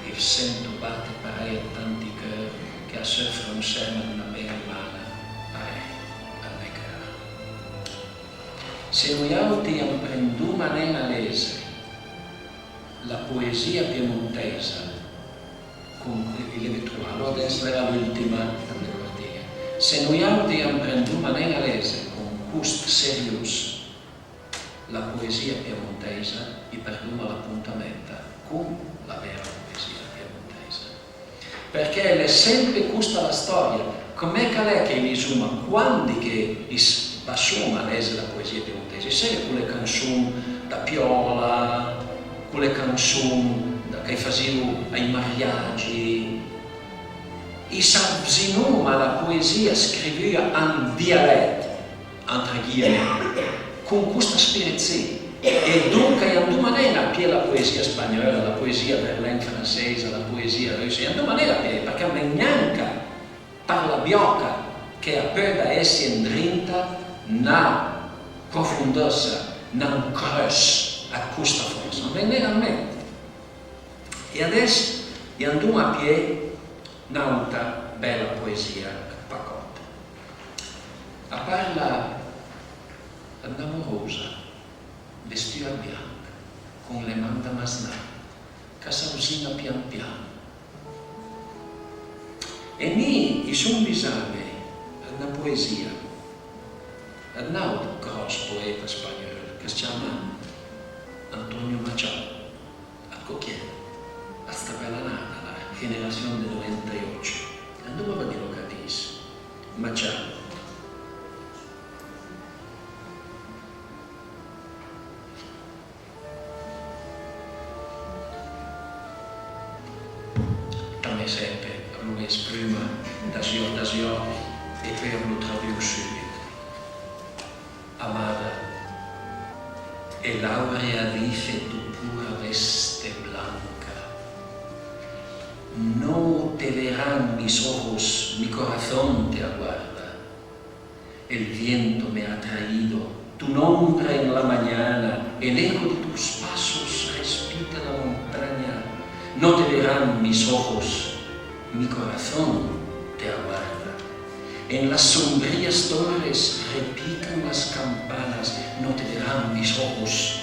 Speaker 2: e sento batte parei a tanti cœur, che a soffre un seme di una bella umana, parei a me cœur. Se noi altri apprendiamo a lese la poesia piemontesa, con il trovato, adesso era l'ultima delle quartiere, Se noi abbiamo preso maniera lese con questo serious la poesia piemontese e perduto l'appuntamento con la vera poesia piemontese. Perché è sempre questa la storia. Com'è che insomma, quando che basciamo a lese la poesia piemontese? Se con le canzoni da Piola, con le canzoni che facevano ai mariaggi, e s'avvicinò alla poesia scriveva in dialetto, entre guillemets, con questa spirezia. E dunque in due maniere la poesia spagnola, la poesia berlin francese, la poesia russa, in due maniere perché neanche parla biocca che appena essere in drinta na profondezza, na un crush a questa forza, non è veramente. E adesso in due a piedi un'altra bella poesia pacotta. A parla amorosa, vestita bianca, con le mani da masnà, che s'avvicina pian piano. E lì sono bisogni una poesia, un altro grosso poeta spagnolo che si chiama Antonio Machado, a Coquier, a sta bella nata. Generazione del 98, andiamo a vedere lo capisci. Machado. Come sempre, lo esprime da giorno e poi lo traduco subito. Amada, el aurea dice tu pura veste blanca. No te verán mis ojos, mi corazón te aguarda. El viento me ha traído, tu nombre en la mañana, el eco de tus pasos respira la montaña. No te verán mis ojos, mi corazón te aguarda. En las sombrías torres repican las campanas, no te verán mis ojos,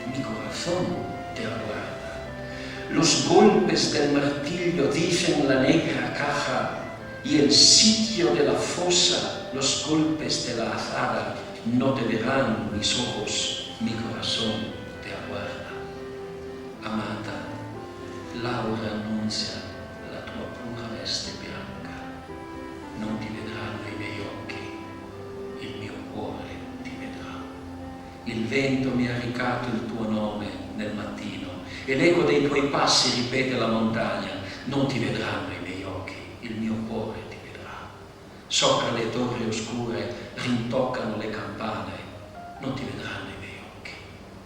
Speaker 2: mi corazón te aguarda. Los golpes del martillo dicen la negra caja y el sitio de la fosa, los golpes de la azada, no te verán mis ojos, mi corazón te aguarda. Amata, l'aura annuncia la tua pura veste bianca, non ti vedranno i miei occhi, il mio cuore ti vedrà. Il vento mi ha ricato il tuo nome nel mattino, e l'eco dei tuoi passi ripete la montagna, non ti vedranno i miei occhi, il mio cuore ti vedrà. Sopra le torri oscure rintoccano le campane, non ti vedranno i miei occhi,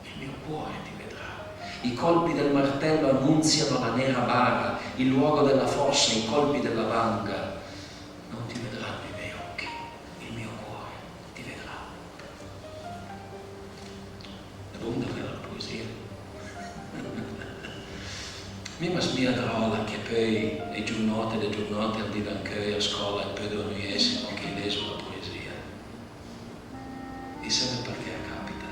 Speaker 2: il mio cuore ti vedrà. I colpi del martello annunziano la nera bara, il luogo della fossa, i colpi della vanga, non ti vedranno i miei occhi, il mio cuore ti vedrà. È lunga quella poesia. Mi smia droga che poi le giornate andiamo anche a scuola e poi non riesco anche a leggere la poesia. E sapete perché capita?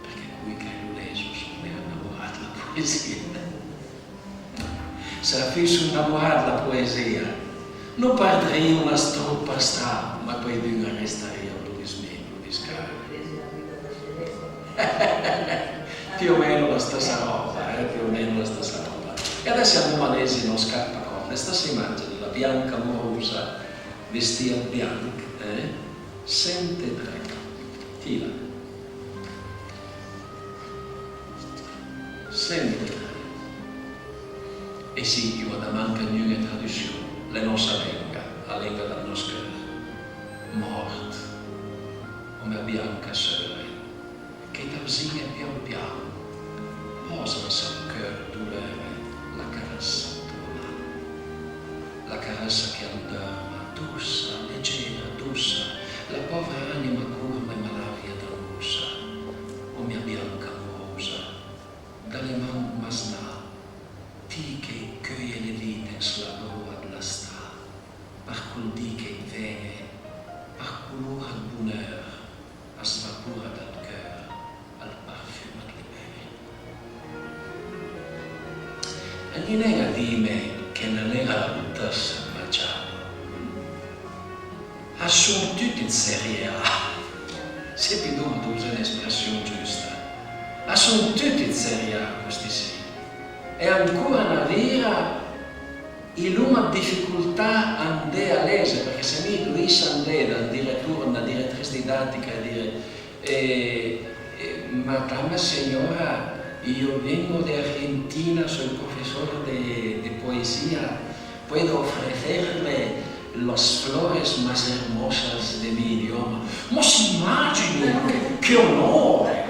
Speaker 2: Perché qui che lo leggo sono innamorato della poesia. Se fossi innamorato della poesia, non partirei una struppa strada, ma poi vengo a restare lo discaro. Più o meno la stessa roba, più o meno la stessa roba. E adesso andiamo a leggere uno scappacorda, stessa immagine, la bianca amorosa, vestita bianca, sente tre, tira, sente tre. E sì, io da manca di una traduzione, la nostra lingua, la lingua del nostro morto, come bianca sole, che t'avvicina pian piano, posa nel suo cuore dolore la carezza tua mano, la carezza che andorma, dossa, leggera, dossa, la povera anima curva e malaria d'angussa, o mia bianca amorosa, dalle mani masnà, ti che cueille le vite sulla broa della sta, par quel dì che viene, par colore al bonheur, a svapura dal cœur, al parfumo di bene. E non era di me che non era la buttassa Machado, sono tutti in serie A. Se più dopo usa un'espressione giusta. Sono tutti in serie A questi sì. E ancora una vera una difficoltà andare a leggere, perché se mi Luis andè dal direttore, una direttrice didattica a dire Madame signora, io vengo da Argentina, sono professore di poesia, puedo ofrecerle las flores más hermosas de mi idioma. Ma si immagini, che onore!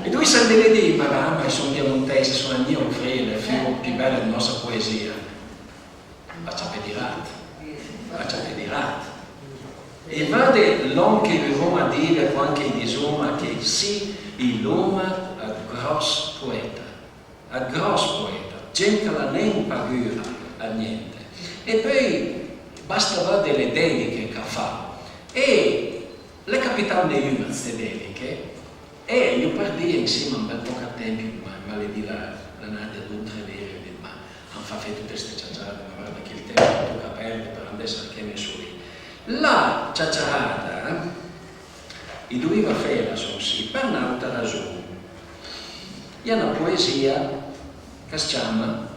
Speaker 2: E lui sa delle dire, madame, sono piemontese, sono a mia offrire le fiori più belle della nostra poesia. Faccia pedirat. E vede l'uomo che vivono a dire anche in disoma che sì, l'uomo è grosso poeta, gente che la nem pagura a niente. E poi basta vedere le dediche che fa. E le capitano di una queste dediche, e io perdi insieme un bel po' a tempo, ma le di la Nadia d'Untrevere, ma non fa tutte queste ciacciate, ma guarda che il tempo è tutto aperto per andare a che ne su lì. La ciacciata, i doveva fare sì, per un'altra ragione. È una poesia che si chiama,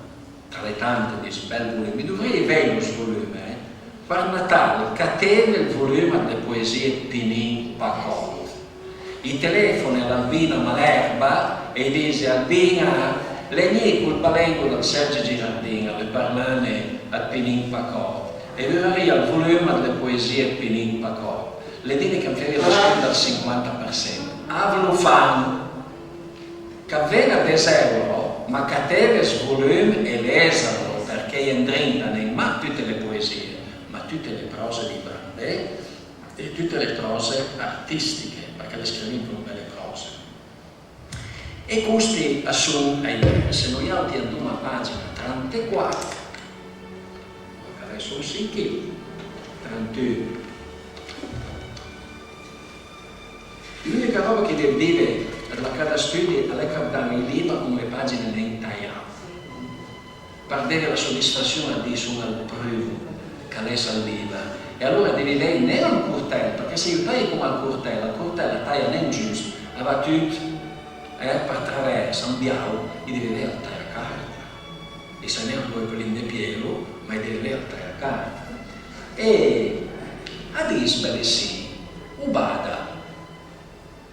Speaker 2: tra le tante di bel volume, dovrei avere lo volume, per Natale, catene il volume delle poesie Pinin Pacot. I telefoni all'Albina Malerba e dice Albina, le mie col palengo del Sergio Girardino, le parlane al Pinin Pacot. E lui al volume delle poesie Pinin Pacot. Le dine che aveva scritto al 50%. Avevano fan che aveva 10 euro, ma che aveva il volume e l'esero, perché entrano in ma tutte le poesie, ma tutte le prose di Brandè e tutte le prose artistiche, perché le scrivono belle prose. E questi sono, se noi altri andiamo a pagina 34, adesso sì che 31. L'unica roba che devo dire per cada studio è che dare il libro con le pagine in tagliate. Per avere la soddisfazione di suonare il primo che lesa il libro. E allora devi lei non al curtello, perché se io taglio come al curtello taglia non giusto, aveva tutto per traverso, un biao, e devi lei al taglio carta. E se ne poi per l'indepielo, ma devi lei al taglio carta. E a disbele sì, ubada,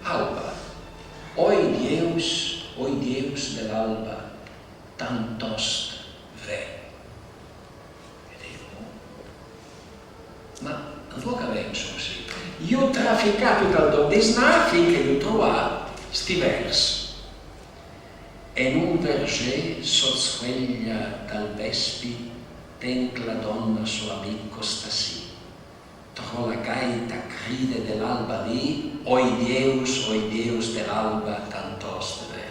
Speaker 2: alba, oi Deus dell'alba, tantost ve. Ma non che penso così. Io ho trafficato dal Dordesna finché io ho trovato sti versi. E in un verger sozzveglia dal vespi, tenc la donna suo amico stasì. Tro la gaita cride dell'alba lì, oi Deus dell'alba tantost ve.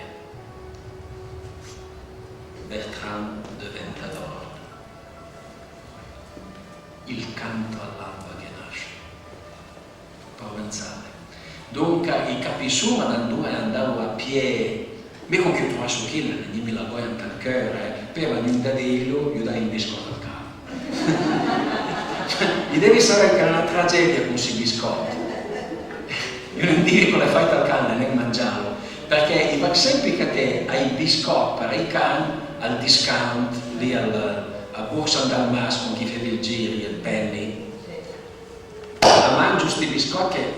Speaker 2: Bertrand de Ventador. Il canto all'alba che nasce, provenzale. Dunque i capisuma da due andavo a piedi, mi con che trovo su chi mi la vuoi al cuore, per un dadello io dai il biscotto al capo. Gli devi sapere che è una tragedia con questi biscotti. Io non dico le fai al cane, ne mangiavo, perché i va sempre che te hai il biscotto per i cani al discount lì a Borsa Dalmas con chi fa il giri, il penny. La mangio questi biscotti che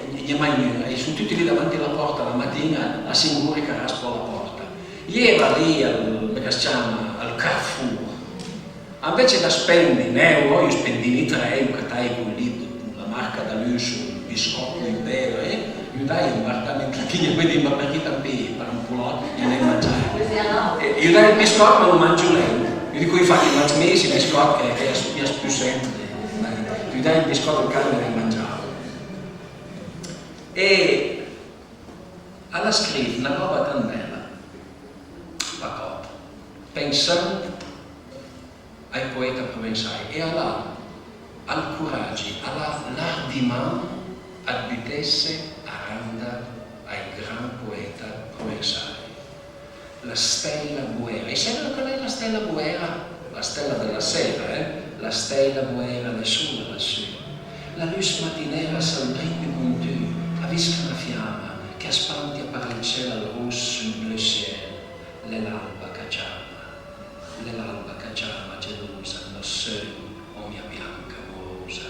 Speaker 2: e sono tutti lì davanti alla porta la mattina a singuri che raspo la porta. Ieri va lì al Carrefour. Invece da spendere in euro, io spendini 3, io cattai con lì la marca da lusso, il biscotto in vero, io dai un guardamento che gli vedi ma perché tampi per un pulotto e ne mangiare. Io dai il biscotto ma lo mangio lento. Io dico infatti mangio mesi il biscotto che è più semplice. Io dai il biscotto al cane e ne mangiavo. E alla scritta una roba tan bella, pensando ai poeti provenzali e al coraggio, all'ardiment abitesse a randa ai gran poeta provenzali. La stella buera, e sai qual è la stella buera? La stella della sera, la stella buera del sole lassù. La luce mattinera s'albrit con tu, avisca una fiamma che aspantia per il cielo rosso in bleu ciel, l'alba cacciama gelosa, nos seuil, o mia bianca amorosa.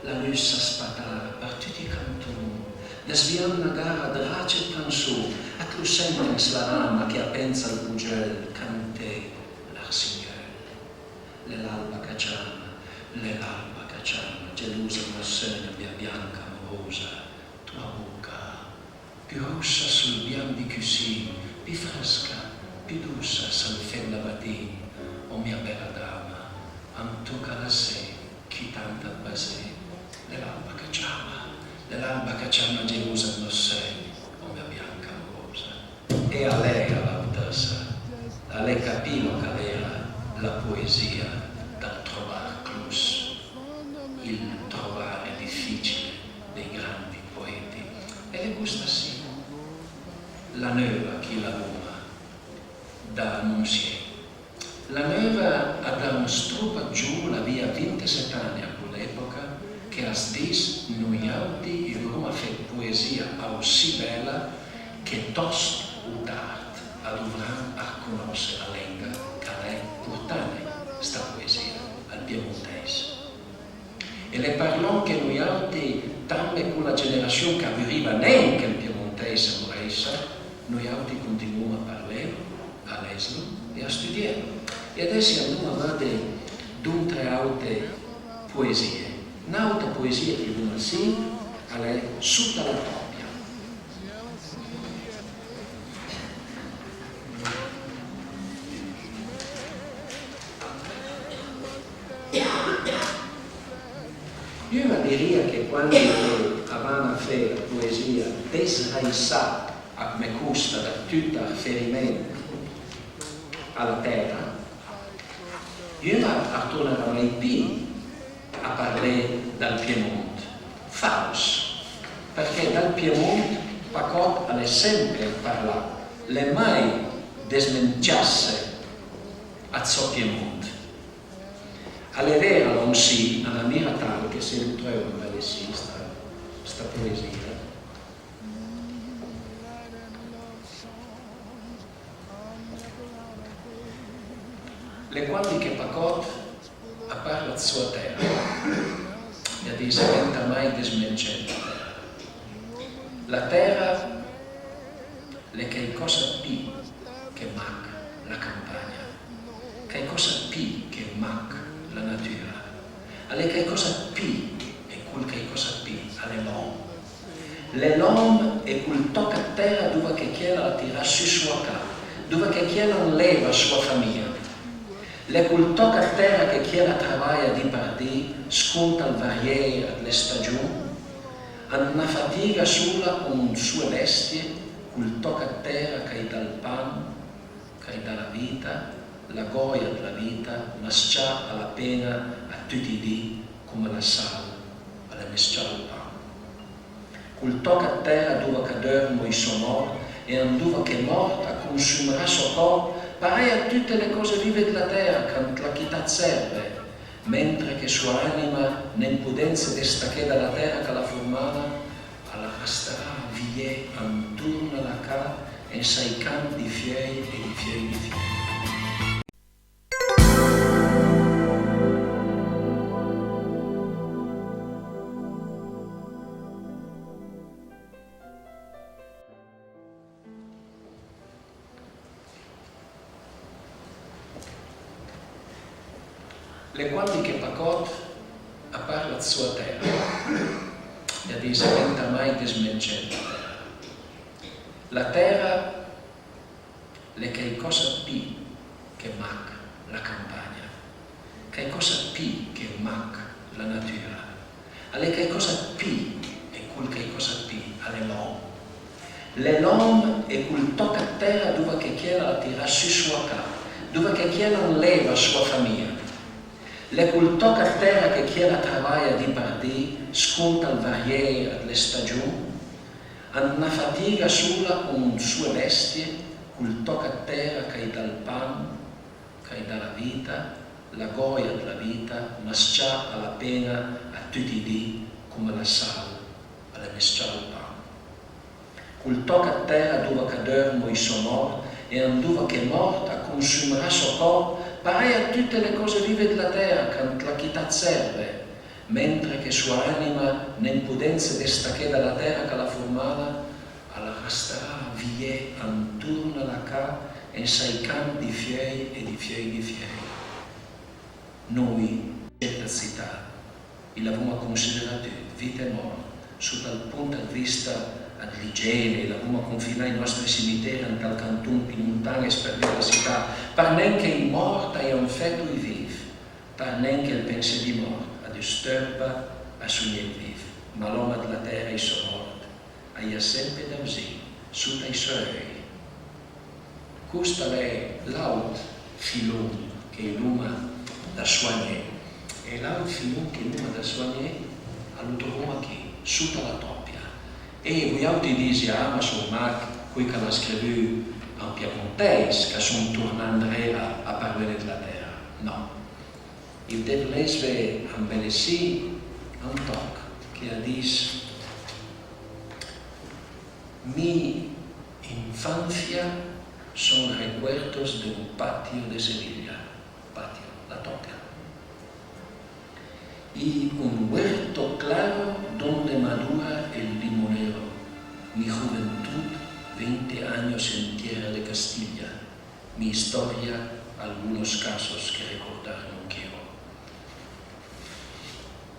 Speaker 2: La luce s'aspatara per tutti i cantoni, desviando una gara drace e canzone, a tu sentens la rama che appensa al bugel, cante l'arsignel. L'alba cacciama, gelosa, nos seuil, mia bianca amorosa. Tua bocca, più rossa sul bianco di cuscino, più fresca, più dolce sul febbre mattino, o mia bella dama, am tocca la sé, chi tanta basè, l'alba cacciama gelosa non sei, o mia bianca amorosa. E a lei all'autessa, a lei capino che era la poesia dal trovare clus, il trovare difficile dei grandi poeti. E le gusta sì, la nuova chi la luna da annunziare. La nuova ha da un strupa giù la via 27 anni a quell'epoca che a stis noi auti il Roma fa poesia così bella che tost udart ad dovran a conoscere la lingua che lei portane sta poesia al piemontese. E le parlons che noi auti tamme con la generazione che arriva neanche il piemontese moressa, noi auti continuiamo a parlare, a leslo e a studiare. E adesso andiamo a vedere due altre poesie. Un'altra poesia che viene sì, è Sotto la toppia. Io diria che quando avevano fatto la poesia desraissata a me costa da tutto il riferimento alla terra, io non tornerò mai più a parlare dal Piemonte, falso, perché dal Piemonte Pacot ha sempre parlato, le mai desmenciasse a ciò Piemonte. Alle vera non si, alla mira tal che se lo trovo bene sì, sta poesia. Le quali che Pacot a parla la sua terra e dice diventa mai desmencente la terra le che cosa più che mac la campagna che cosa più che mac la natura alle che cosa più e quel che cosa più alle l'uomo è quel tocca a terra dove che chiede la tirare su sua casa dove che chiede non leva sua famiglia. Le col tocca a terra che chiede travaglia di partire, sconta il variere alle stagioni, hanno una fatica sola con sue bestie, col tocca a terra che dà il pane, che dà la vita, la gioia della vita, mascià alla pena a tutti i dì come la sal, alla mescià il pane. Col tocca a terra dove che dormo i sonori e dove che morta consumerà suo corpo, pare a tutte le cose vive della terra che la chità serve, mentre che sua anima n'impudenza destaché dalla terra che la formava, alla resterà via intorno alla ca e sei campi di fiei e di fiei di fiei. Le quali che Pacot a parla la sua terra e dice diventa mai desmencente la terra le che cosa più che mac la campagna che cosa più che mac la natura alle che cosa più e quel che cosa più alle l'uomo è quel tocca a terra dove che chiede la tirare su sua casa dove che chiede non leva sua famiglia. Le col tocca a terra che chiede travaglia di partire, sconta il variere alle stagioni, hanno una fatica sola con sue bestie, col tocca a terra che dà il pane, che dà la vita, la gioia della vita, mascià alla pena a tutti i dì come la sal alla mescialpa. Col tocca a terra dove cadormo i sonor e anduva che morta consumerà suo corpo, pare a tutte le cose vive della terra che la chità serve, mentre che sua anima n'impudenza destacche dalla terra che la formava, alla resterà vie intorno alla ca e sei campi di fiei e di fiei di fiei. Noi, questa città, l'abbiamo considerato vita e morte, sotto il punto di vista dell'igiene, l'abbiamo confinato i nostri cimiteri in tal cantun più lontano e per la città, per neanche i morti è un fetto i vivi, per neanche il pensiero di morte, a disturba a sogni vivi, ma l'uomo della terra è suo morte, ha sempre da usare, sotto i suoi re. Questo è l'altro filone che l'uomo da soignare, e l'altro filone che l'uomo da soignare all'uomo qui, sotto la toppia. E voi altri dite, ma sono qui che l'ha scritto in piemontese, che sono tornando a parlare della terra. No. Il Devlesve ha embelleci un toc che ha detto mi infancia son recuerdos de un patio de Sevilla, patio, la toca. Y un huerto claro donde madura el limonero. Mi juventud, 20 años en tierra de Castilla. Mi historia, algunos casos que recordar no quiero.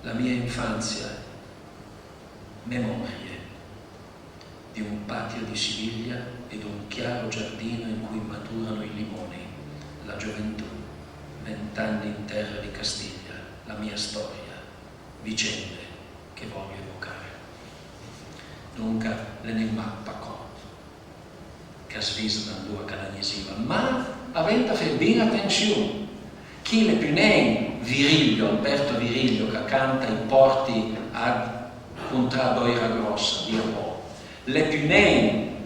Speaker 2: La mia infanzia, memorie di un patio di Siviglia ed un chiaro giardino in cui maturano i limoni. La gioventù, 20 anni in terra di Castiglia, la mia storia, vicende che voglio evocare. Dunque, l'enigma pacò, che svisa da due cananesiva, ma avente fer ben attenzione, chi le più Viriglio, Alberto Viriglio, che canta i porti a Contradoira Grossa, di Amore, le più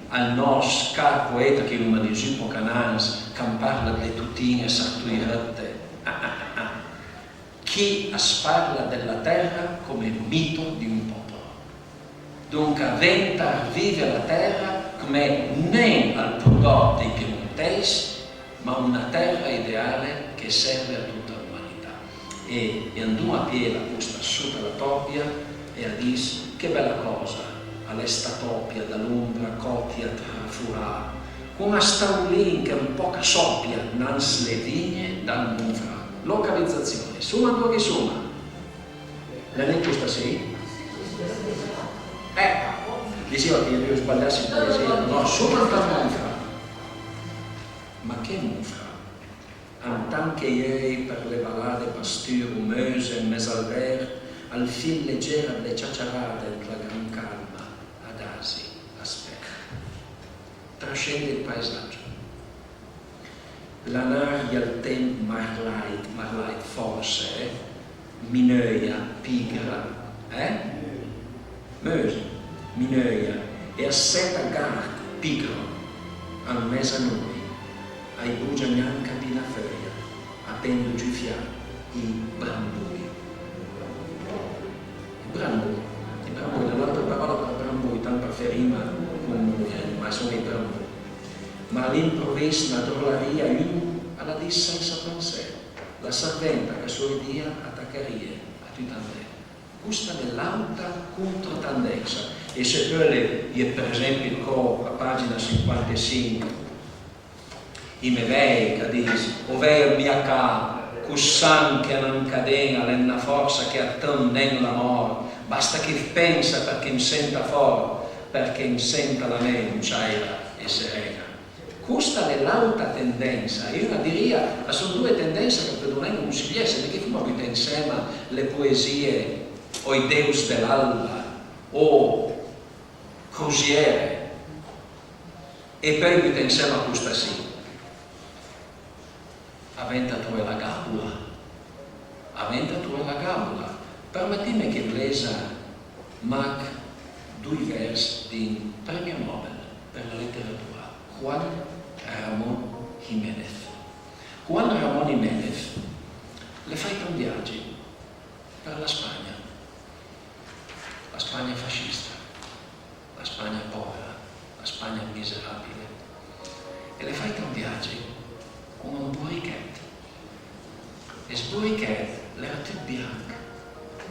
Speaker 2: al nostro caro poeta che lo mi dice un po' canans, che parla delle tutine sartuirette, chi parla della terra come mito di un popolo. Dunque, venta vive la terra come non al prodotto dei piemontesi, ma una terra ideale che serve a tutta l'umanità. E andò a piedi questa sotto la toppia e a dire che bella cosa, all'esta toppia dall'ombra coppia tra furà, come sta lì che un po' soppia nans le vigne dal mufra. Localizzazione, summa due che summa. La legge stasera? Diceva che io devo sbagliarsi in poesia, no, summa dal mufra. Ma che mufra? Anche ieri per le ballade pasture rumose in mesalver, al fil leggera delle ciacciarate tra gran calma, ad asi, aspetta. Trascende il paesaggio. L'aria al tempo marlait forse, minöia, pigra, Möse, minöia, e a seta garc, pigro, al mese a noi, ai bugia bianca di una foglia, appendo giù fiato, i brambui. I brambui, l'altra parola per brambui, tanto preferima come ma sono i brambui. Ma all'improvviso la drollaria alla disse senza pensiero, la serventa che suoi dia attaccaria a tutt'andè. Questa è l'alta controtendenza. E se poi, per esempio, a pagina 55, i mevei che dice, ovvero mia ca, cussan che non cadena, l'enna forza che attende l'amore, basta che pensa perché mi senta forte, perché mi senta la mente, ciaira e serena. Questa è l'alta tendenza, io la diria, sono due tendenze che per noi non si riesce, perché come avete insieme le poesie o i Deus dell'Alba o Crosiere e poi avete insieme a questa sì, aventa tu la gabola, permettimi che lesa Mac due versi di premio Nobel per la letteratura, Juan Ramón Jiménez. Juan Ramón Jiménez le fa un viaggio per la Spagna la Spagna fascista, la Spagna povera, la Spagna miserabile. E le fai un viaggio con un burrichet. E il burrichet era tutto bianco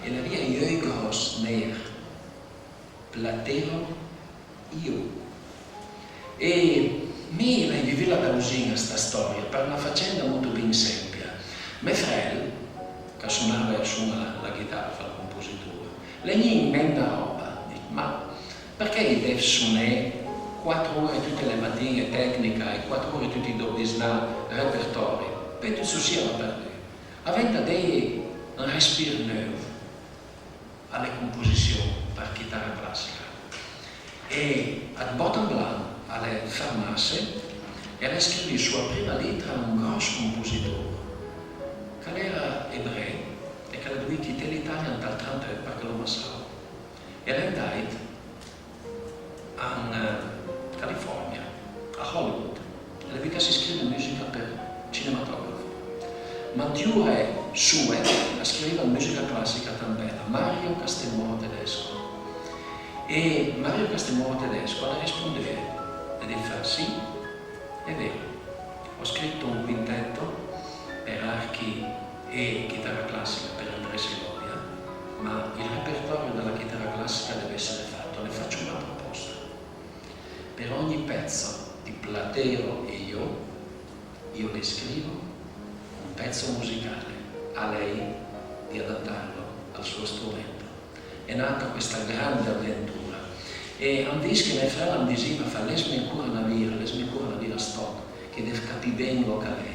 Speaker 2: e la via io gros nero, platero io. E mi l'hai vivita da usina sta storia per una faccenda molto ben semplice. Mio fratello, che suona la chitarra, fa il compositore, le gli inventa roba, dice, ma perché deve suonare 4 ore tutte le mattine tecnica e 4 ore tutti i dobbisna repertorio? Per tutto sia per lui. Aventa dei un respiro nuovo alle composizioni per chitarra classica. E al bottom line, alle farmacie, era scritto la sua prima lettera a un grosso compositore, che era ebreo e che aveva dovuto in Italia dal 30 perché lo massava. E era andato in California, a Hollywood, e la vita si scrive musica per cinematografo. Ma Diure sue scriveva musica classica tan bella, Mario Castelnuovo Tedesco. E Mario Castelnuovo Tedesco le rispondeva e diceva sì, è vero, ho scritto un quintetto per archi e chitarra classica per Andrea Segovia, ma il repertorio della chitarra classica deve essere fatto, le faccio una proposta. Per ogni pezzo di Platero e io le scrivo un pezzo musicale, a lei di adattarlo al suo strumento. È nata questa grande avventura e un disco che mia fratello mi diceva fa lesmi ancora una vira stock che deve capire bene lo che è.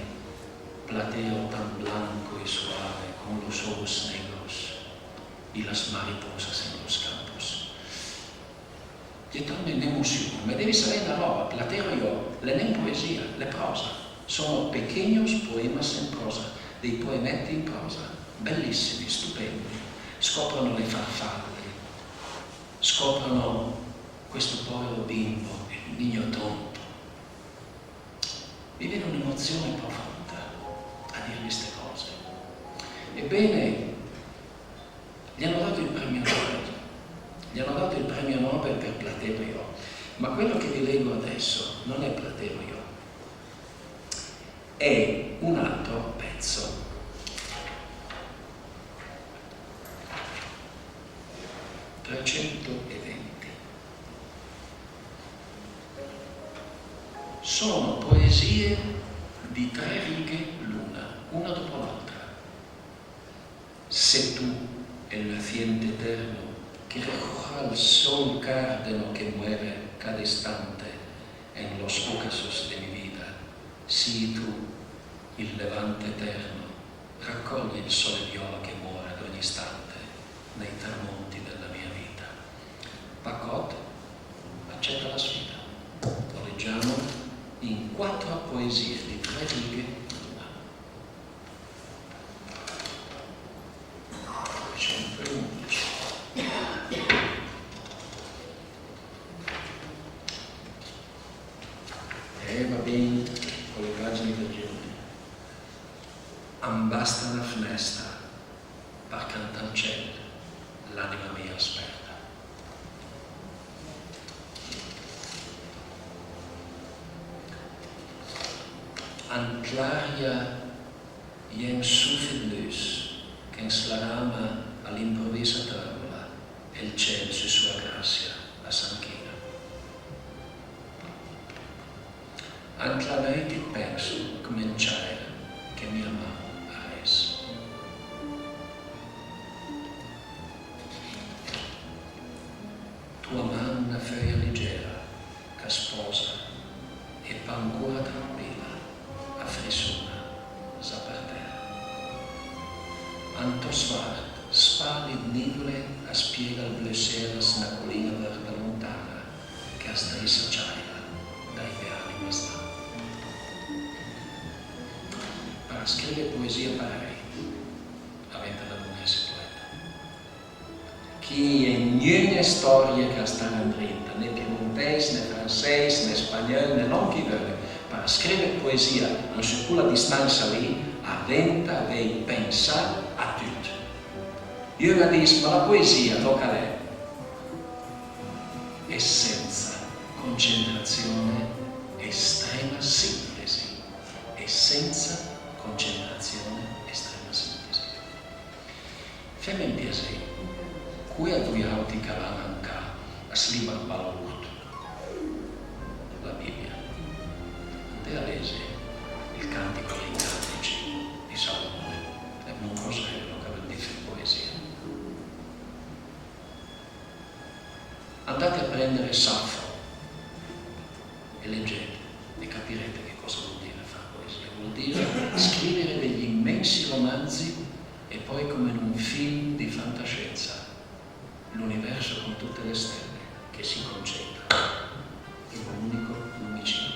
Speaker 2: Platero tan blanco e suave con los ojos negros y las mariposas en los campos. È torna in emozione, ma devi sapere una roba, Platero io, le non poesia, le prosa, sono pequeños poemas in prosa, dei poemetti in prosa, bellissimi, stupendi. Scoprono le farfalle, scoprono questo povero bimbo, il niño tonto. Mi viene un'emozione profonda a dire queste cose. Ebbene, gli hanno dato il premio Nobel per Platero io, ma quello che vi leggo adesso non è Platero io, è un altro pezzo. Sono poesie di 3 righe l'una, una dopo l'altra. Se tu, el naciente eterno, que recoja el sol cárdeno que muere cada instante en los ocasos de mi vida, si tu, il levante eterno, raccogli il sole viola che muore ad ogni istante nei tramonti della mia vita. Pacot accetta la sfida. Lo leggiamo in 4 poesie di 3 righe l'una. 111. Va bene con le pagine del giorno. Ambasta la finestra per cantancella, l'anima mia aspetta. An claria jen sufit luz, che slarama all'improvvisa travola, e il cielo su sua grazia la sanchina. Anclarete penso cominciare che mia mamma ha reso. Tua manna feria leggera, che sposa, e ancora tranquilla, a frissona, sa per terra. Anto svart, spalid nivole, a spiega il bleseras na colina verde lontana, che a stressa ciaia, dai veali bastano. Per scrivere poesia parei, avete la buona poeta. Chi è niente storia che sta in dritto, né piemontese, né francese, né spagnolo, né non chi vuole. Per scrivere poesia non si può la distanza lì, aventa dei pensare a tutto. Io la dico, ma la poesia lo che è? essenza, concentrazione, estrema sintesi. Essenza, concentrazione, estrema sintesi. Fammi un piacere. Qui a voi auti calanca a sliba balurt. La Bibbia. Te la lesi il cantico dei cantici di Salomone. È un rosello che vuol dire poesia. Andate a prendere Saffo e leggete e capirete che cosa vuol dire fare poesia. Vuol dire scrivere degli immensi romanzi e poi come in un film di fantascienza l'universo con tutte le stelle che si concentra in un unico lumicino.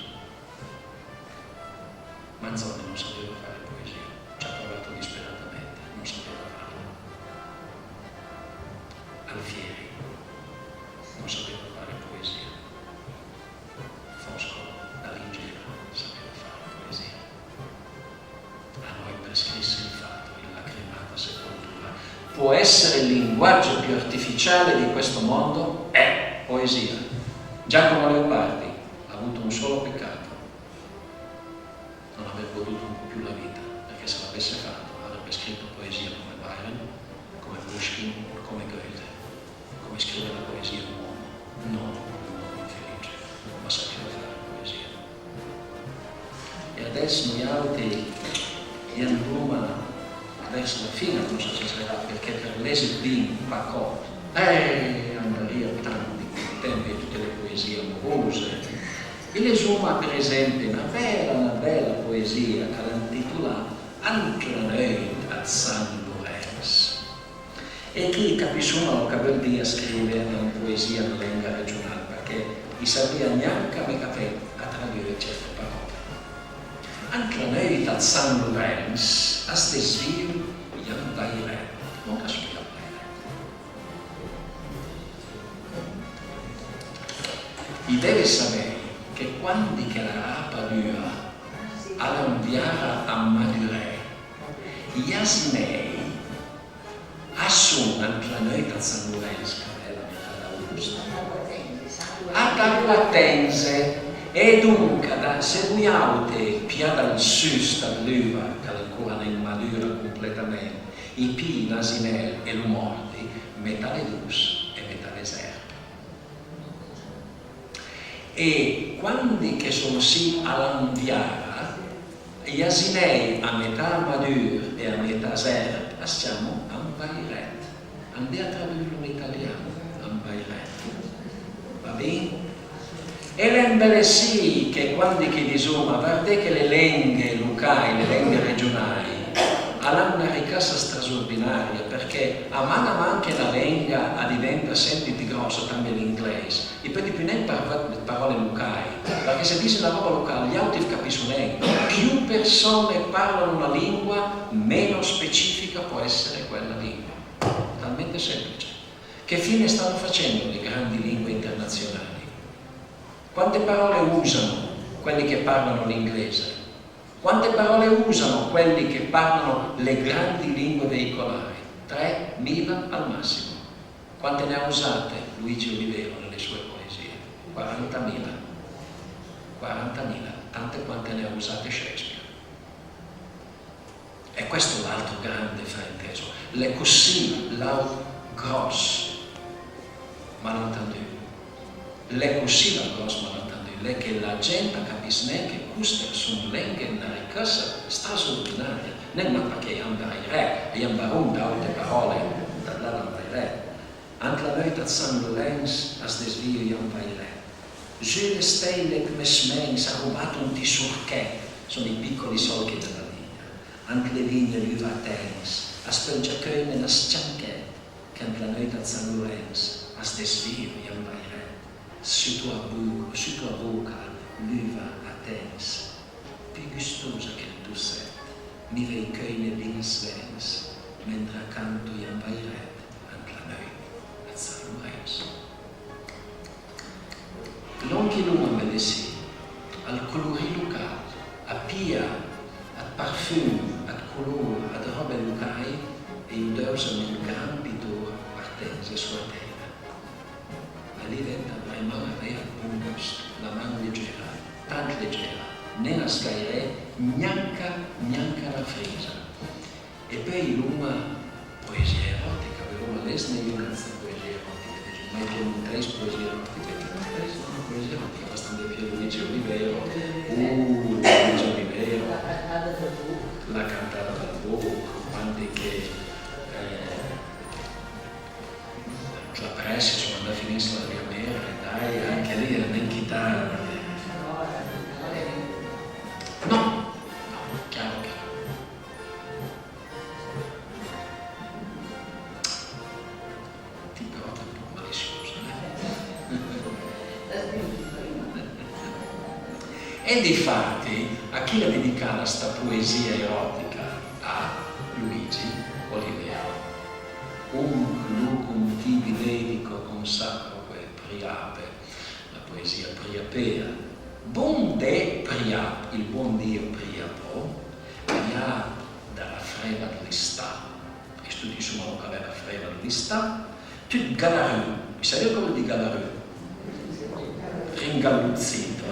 Speaker 2: Manzoni non sapeva fare poesia, ci ha provato disperatamente, non sapeva farlo. Alfieri non sapeva fare poesia. Foscolo dall'Ingegno sapeva fare poesia. A noi prescrisse il fatto, in lacrimata sepoltura. Può essere il linguaggio più artificiale di questo mondo? È poesia. Giacomo Leopardi ha avuto un solo peccato: non aver goduto un po' più la vita, perché se l'avesse fatto avrebbe scritto poesia come Byron, come Pushkin, come Goethe, come scrive la poesia un uomo, non un uomo infelice, ma sapeva fare poesia. E adesso noi altri andiamo verso la fine non so se sarà, perché per l'esibire un pacotto andaria tanti tempi e tutte le poesie amorose. E l'esuma per esempio una bella poesia che l'ha intitolata Antraneut a San Lorenz, e chi capisce che vuol dire scrivere una poesia in lingua regionale, perché non sapeva neanche a tradurre certe parole. Antraneut a San Lorenz a desvio Jan Baire, non caspita Baire. I deve sapere che quando che la rapa dura all'inviare a Madure, gli asinei assumono tra noi da San Lorenzo, che è la metà d'Augusto, a Taguatense, e dunque se voi avete più dal sud dall'uva, che ancora non madura completamente, i pi, l'asinel e lo morti, metà le dus e metà le serpe. E quando che sono sì all'andiara, gli asinei a metà madur e a metà serp, passiamo a un bairet. Andiamo a tradurlo in italiano, a un bairet. Va bene? E l'embele sì che quando che disoma, guardate che le lingue locali, le lingue regionali, hanno una ricchezza straordinaria, perché a mano anche la lingua diventa sempre più grossa, anche l'inglese. E poi più ne parole locali, perché se dice una roba locale, gli altri capiscono niente. Più persone parlano una lingua, meno specifica può essere quella lingua. Talmente semplice. Che fine stanno facendo le grandi lingue internazionali? Quante parole usano quelli che parlano l'inglese? Quante parole usano quelli che parlano le grandi lingue veicolari? 3.000 al massimo. Quante ne ha usate Luigi Olivero nelle sue poesie? 40.000. 40.000, tante quante ne ha usate Shakespeare. E questo è l'altro grande frainteso. Le così laut gros malentendu. Le così laut gros malentendu. Le che la gente capisce che queste sono lingue una ricchezza straordinaria. Non perché abbiamo un altre parole dall'Ambaire. Anche la notte a San Lorenzo a desvio Ambaire. Je le stelle come smens ha rubato un tisurché, sono i piccoli solchi della vigna. Anche le vigne vivatens, a spelgiacche nella scianche, che anche la notte a San Lorenzo a desvio Ambaire. Su tua bocca, l'uva attens, più gustosa che il tuo set, mi vei che di svens, mentre accanto Ambaire, anche la notte a San Lorenzo. L'onchi l'uomo me sì, al colori locali, a pia, a parfum, a colore, a robe locali, e usano un gran pitore artese sua terra. E lì diventa premarre puntos la mano leggera, tanto leggera, nella scaire neanche la frisa. E poi l'una poesia erotica, avevamo l'esne io questa poesia erotica, ma io non tres poesia erotica, non tres una poesia erotica, bastante più Luigi Olivero, Luigi Olivero, la cantata dal buco, quanti che la pressa, cioè quando finisce la mia mera, dai, anche lì era in chitarra. No, chiaro che ti porta un po' malissimo, E difatti, a chi la dedicava sta poesia erotica? A Luigi Olivero. Lucum tibi dedico consacroque priape, la poesia priapea. Bon de priap, il buon Dio priapo, via dalla freva dell'istà, e studi su qual è la freva dell'istà, tu galaru, mi sai come di galaru? Ringalluzzito,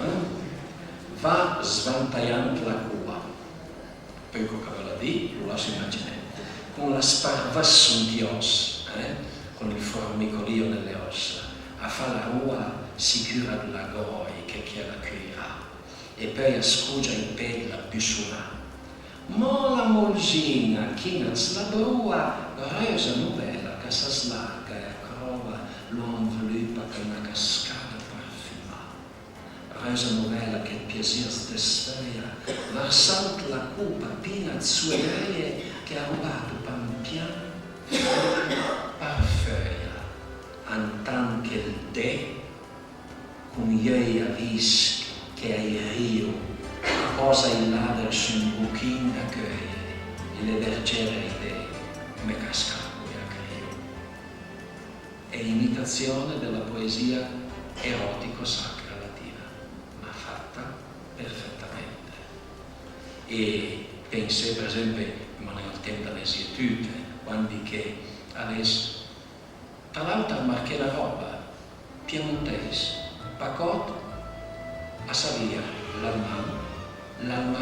Speaker 2: va svantaiando la cua, poi cosa la di, lo lascio immaginare, con la sparvassum di os, con il formicolio nelle ossa, a fare la rua sicura della goi che la cuirà, e poi scugia il piede la bisuna. Ma la molgina, chi non la brua, resa novella che si slarga e accrova lo envelopa che una cascata parfuma. Resa novella che il piacere stesseia, versante la cupa piena di sue greie che ha rubato pan piano, parfeia, antanche il de, con ieri avvis che ai rio, posa il lader su un buchin d'accueil, e le vergere idee, come cascato e acrio. È imitazione della poesia erotico-sacra latina, ma fatta perfettamente. E pensai, per esempio, nel tempo dell'esietude, quando che avesse, tra l'altro, marché la roba piemontese, pacotto, a Savia, l'alman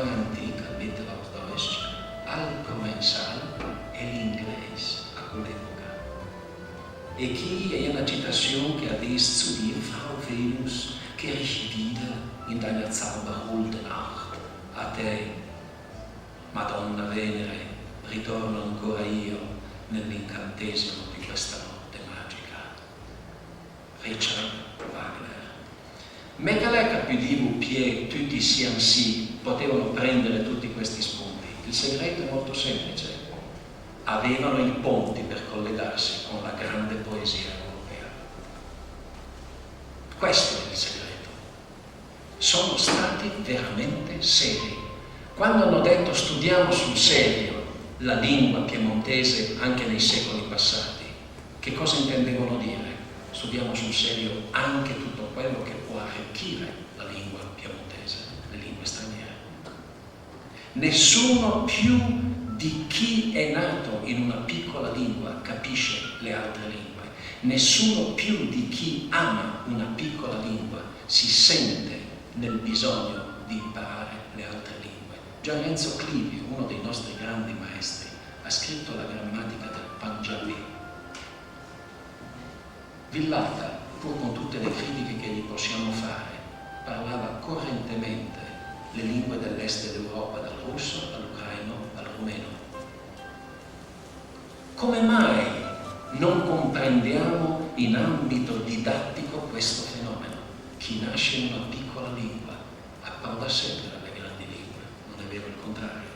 Speaker 2: antica, Mittelhochdeutsch, al provenzal e l'inglese a quell'epoca. E chi è una citazione che ha visto zu dir, Frau Venus, che ich wieder in deiner zauberholde Nacht, a te, Madonna Venere, ritorno ancora io nell'incantesimo di questa notte magica. Richard Wagner. Mecalè capidivo che tutti siano sì, potevano prendere tutti questi spunti. Il segreto è molto semplice. Avevano i ponti per collegarsi con la grande poesia europea. Questo è il segreto. Sono stati veramente seri. Quando hanno detto studiamo sul serio la lingua piemontese anche nei secoli passati, che cosa intendevano dire? Studiamo sul serio anche tutto quello che può arricchire la lingua piemontese, le lingue straniere. Nessuno più di chi è nato in una piccola lingua capisce le altre lingue. Nessuno più di chi ama una piccola lingua si sente nel bisogno di imparare le altre lingue. Gian Renzo Clivi, uno dei nostri grandi maestri, ha scritto la grammatica del Punjabi. Villata, pur con tutte le critiche che gli possiamo fare, parlava correntemente le lingue dell'est dell'Europa, dal russo, dall'ucraino, dal rumeno. Come mai non comprendiamo in ambito didattico questo fenomeno? Chi nasce in una piccola lingua approda sempre alle grandi lingue, non è vero il contrario.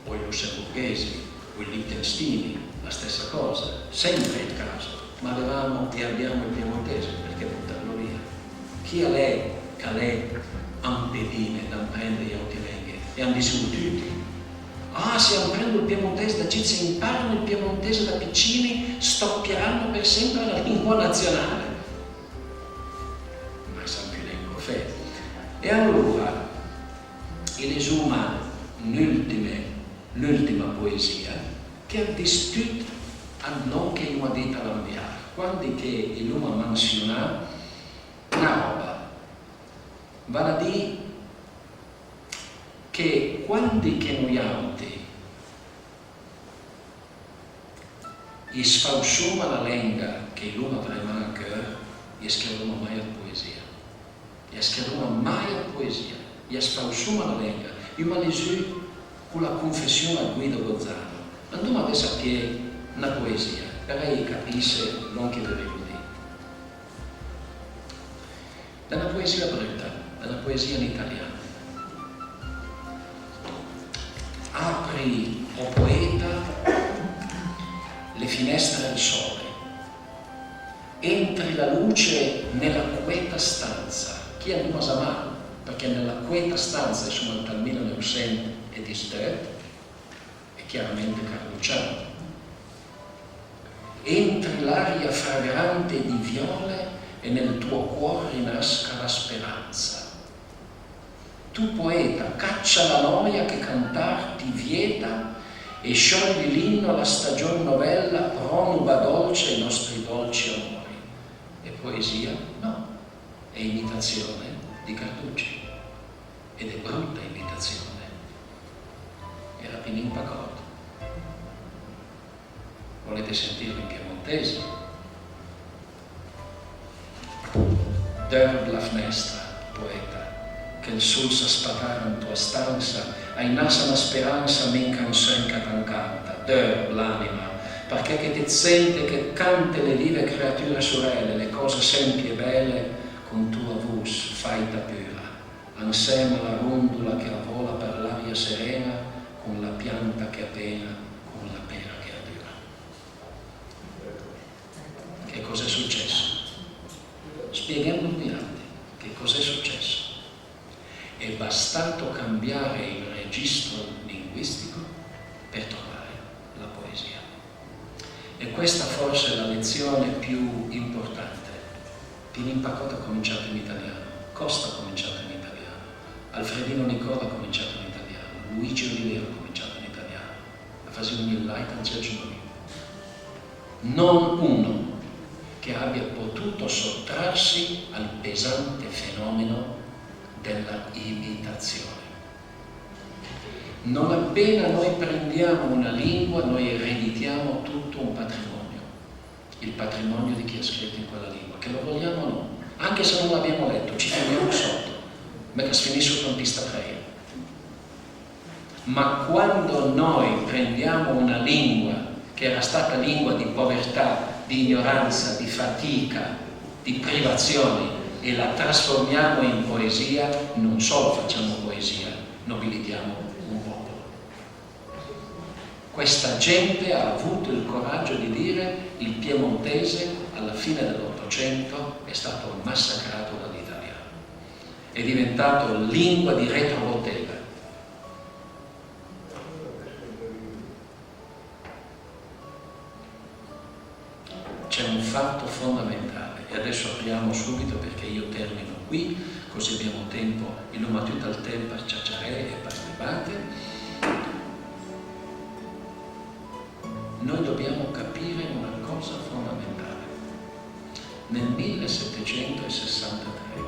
Speaker 2: O i lussemburghesi, o i liechtensteini, la stessa cosa, sempre il caso, ma avevamo e abbiamo il piemontese, perché buttarlo via? Chi a lei, calè, ampedine, non prende gli autilenghe, e hanno discututi. Se apprendo il piemontese da se imparano il piemontese da piccini, stoppieranno per sempre la lingua nazionale. Ma San Pilengo fe. E allora, il esuma l'ultima poesia che ha distrutto non che una dita l'ambiare, quando che l'uomo menziona una roba, vale a dire che quando che noi altri gli sfalsciamo la lingua che l'uomo avremo a cuore, gli scriviamo mai a poesia, gli scriviamo mai a poesia, gli sfalsciamo la lingua, io me le su con la confessione a Guido Gozzano, andiamo adesso a piedi una poesia, per lei capisse non che dovevo dire. Dalla poesia brutta, dalla poesia in italiano. Apri, o poeta, le finestre del sole, entri la luce nella queta stanza, chi è andiamo a mano, perché nella queta stanza sono dal 1917 e chiaramente Carlucciano. Entri l'aria fragrante di viole e nel tuo cuore rinasca la speranza. Tu poeta, caccia la noia che cantar ti vieta e sciogli l'inno alla stagione novella, pronuba dolce i nostri dolci amori. E poesia? No, è imitazione di Carducci ed è brutta imitazione. Era Pinin Pacotto. Volete sentirlo in piemontese? Dörr la finestra, poeta, che il sol sa spatare in tua stanza, hai nasa una speranza min canzone che t'ancanta. Dörr l'anima, perché che ti sente che cante le vive creature sorelle, le cose semplici e belle, con tua voce faita pura, insieme alla rondula che vola per l'aria serena, con la pianta che appena, con la pera che adura. Che cos'è successo? Spieghiamo mirate che cos'è successo. È bastato cambiare il registro linguistico per trovare la poesia. E questa forse è la lezione più importante. Pinin Pacotto ha cominciato in italiano, Costa ha cominciato in italiano, Alfredino Nicola ha cominciato in italiano, Luigi Olivero ha cominciato in italiano, la faceva in light a Giorgio. Non uno che abbia potuto sottrarsi al pesante fenomeno della imitazione. Non appena noi prendiamo una lingua, noi ereditiamo tutto un patrimonio, il patrimonio di chi ha scritto in quella lingua, che lo vogliamo o no, anche se non l'abbiamo letto, ci fermiamo sotto, mentre finisce con pista 3. Ma quando noi prendiamo una lingua che era stata lingua di povertà, di ignoranza, di fatica, di privazioni, e la trasformiamo in poesia, non solo facciamo poesia, nobilitiamo un popolo. Questa gente ha avuto il coraggio di dire: il piemontese alla fine dell'Ottocento è stato massacrato dall'italiano, è diventato lingua di retrobottega. C'è un fatto fondamentale, e adesso apriamo subito perché io termino qui, così abbiamo tempo, il nome tutto il tempo per chiacchierare e partecipare. Noi dobbiamo capire una cosa fondamentale. Nel 1763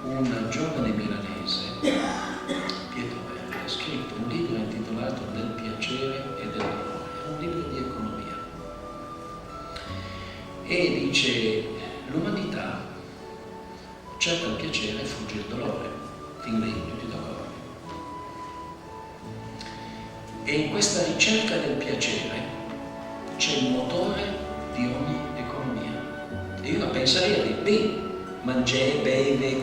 Speaker 2: un giovane milanese, Pietro Verri, ha scritto un libro intitolato Del piacere e dell'onore, un libro di economia. E dice: l'umanità cerca il piacere e fugge il dolore, fin lì tutti d'accordo. E in questa ricerca del piacere c'è il motore di ogni economia. E io la penserei a dire: mangiare, beve,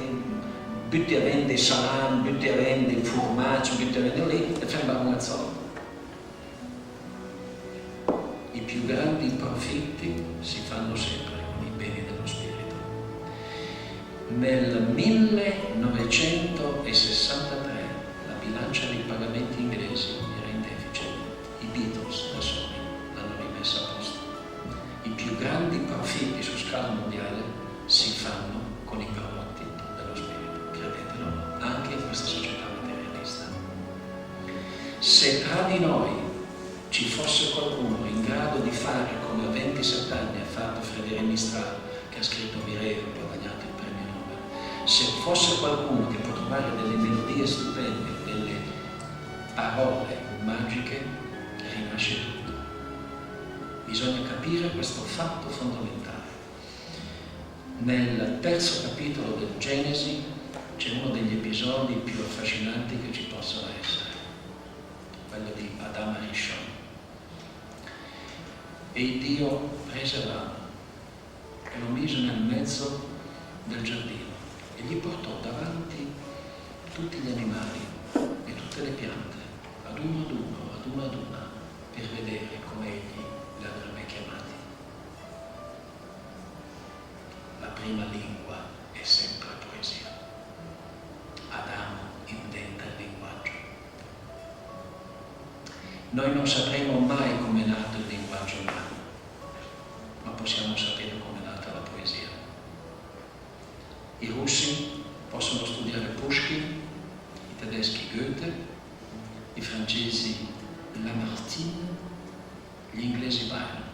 Speaker 2: butti a vendere salame, butti a vendere formaggio, butti a vendere lì e fermare una zona. I più grandi profitti si fanno sempre con i beni dello spirito. Nel 1963 la bilancia dei pagamenti inglesi era in deficit. I Beatles da soli l'hanno rimessa a posto. I più grandi profitti su scala mondiale si fanno con i prodotti dello spirito, credetelo o no, anche in questa società materialista. Se tra di noi ci fosse qualcuno in grado pianista che ha scritto Mireille, ha guadagnato il premio Nobel. Se fosse qualcuno che può trovare delle melodie stupende, delle parole magiche, rinasce tutto. Bisogna capire questo fatto fondamentale. Nel terzo capitolo del Genesi c'è uno degli episodi più affascinanti che ci possono essere, quello di Adamo e Rishon. E Dio prese l'uomo e lo mise nel mezzo del giardino e gli portò davanti tutti gli animali e tutte le piante, ad uno, per vedere come egli li avrebbe chiamati. La prima lingua è sempre poesia. Adamo inventa il linguaggio. Noi non sapremo mai come è nato il linguaggio umano, ma possiamo sapere come è nata la poesia. I russi possono studiare Pushkin, i tedeschi Goethe, i francesi Lamartine, gli inglesi Byron.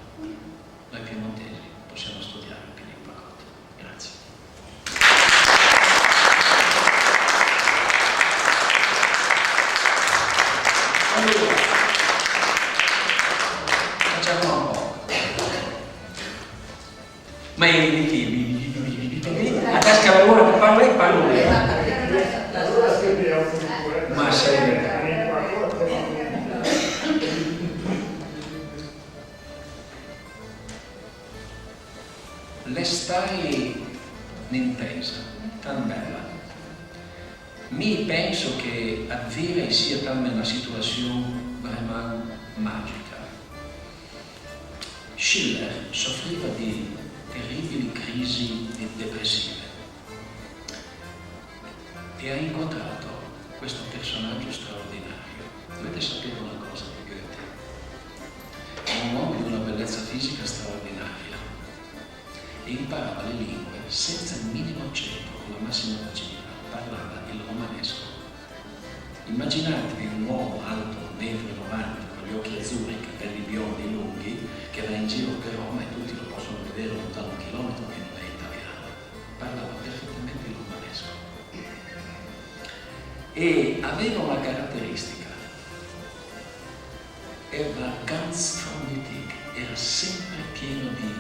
Speaker 2: Noi piemontesi possiamo studiare Filippo Cotta. Grazie. Allora, facciamo un po'. Ma a tasca lavoro che parla e parla. Ma sei. Le stai un'intesa tan bella. Mi penso che avere sia tam una situazione vraiment magica. Schiller soffriva di terribili crisi depressive e ha incontrato questo personaggio straordinario. Dovete sapere una cosa di Goethe: è un uomo di una bellezza fisica straordinaria e imparava le lingue senza il minimo accento, con la massima facilità. Parlava il romanesco. Immaginatevi un uomo alto 1,90 m, con gli occhi azzurri, i capelli biondi lunghi, che va in giro per Roma e tutti lo possono vedere lontano 1 chilometro che non è italiano. Parlava perfettamente il romanesco. E aveva una caratteristica: era ganz freundlich, era sempre pieno di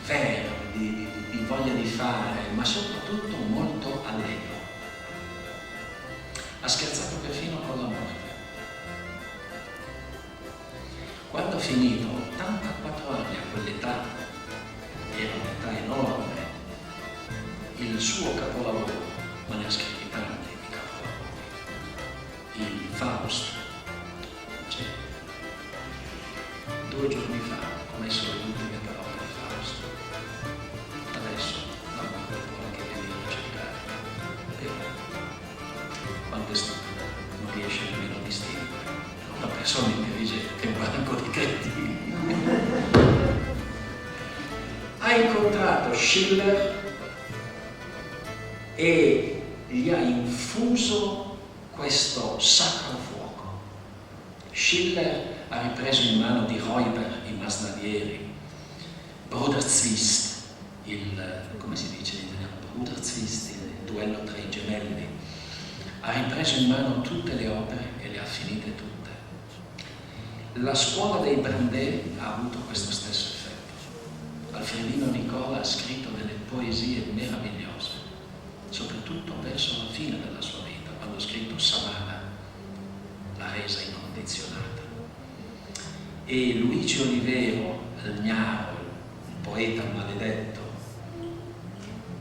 Speaker 2: verve, di voglia di fare, ma soprattutto molto allegro. Ha scherzato perfino con la morte. Quando ha finito 84 anni a quell'età, era un'età enorme, il suo capolavoro, ma ne ha scritti tanti di capolavori, il Faust, cioè, 2 giorni fa ho messo le ultime parole di Faust. Adesso la morte può anche venire a cercare, però quando è stupido non riesce nemmeno a distinguere una persona intelligente e un banco di cretini. Ha incontrato Schiller e gli ha infuso questo sacro fuoco. Schiller ha ripreso in mano di Reuber i Masnadieri, Bruderzwist, come si dice in italiano? Bruderzwist, il duello tra i gemelli. Ha ripreso in mano tutte le opere e le ha finite tutte. La scuola dei Brandt ha avuto questo stesso effetto. Alfredino Nicola ha scritto delle poesie meravigliose, soprattutto verso la fine della sua vita, quando ha scritto Samara, la resa incondizionata. E Luigi Olivero, il Gnaro, il poeta maledetto,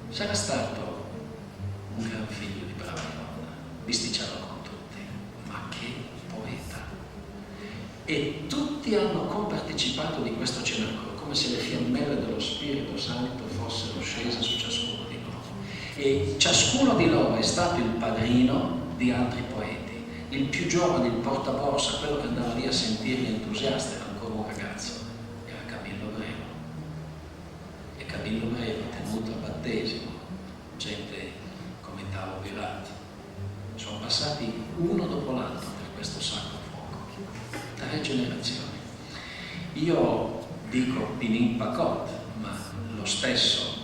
Speaker 2: sarà stato un gran figlio di brava donna, bisticciava con tutti, ma che poeta! E tutti hanno compartecipato di questo cenacolo, come se le fiammelle dello Spirito Santo fossero scese su ciascuno di loro. E ciascuno di loro è stato il padrino di altri poeti. Il più giovane, il portaborsa, quello che andava lì a sentirli entusiasta, era ancora un ragazzo, era Camillo Breno. E Camillo Breno, tenuto al battesimo, gente come Tavo Birati, sono passati uno dopo l'altro per questo sacro fuoco. 3 generazioni. Io dico Pinin Pakot, ma lo stesso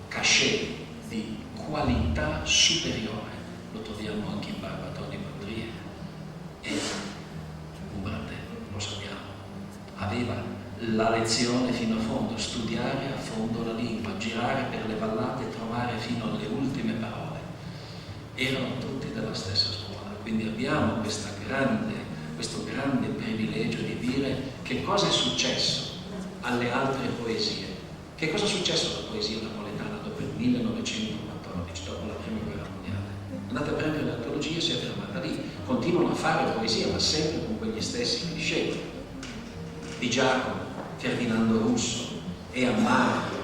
Speaker 2: cachet di qualità superiore lo troviamo anche in Barbatoni Mondrian. E Umberto, lo sappiamo, aveva la lezione fino a fondo, studiare a fondo la lingua, girare per le vallate, trovare fino alle ultime parole. Erano tutti della stessa scuola, quindi abbiamo questo grande privilegio di dire che cosa è successo alle altre poesie. Che cosa è successo alla poesia napoletana dopo il 1914, dopo la Prima Guerra Mondiale? Andate a prendere l'archeologia e si è fermata lì. Continuano a fare poesia, ma sempre con quegli stessi cliché. Di Giacomo, Ferdinando Russo, e Mario,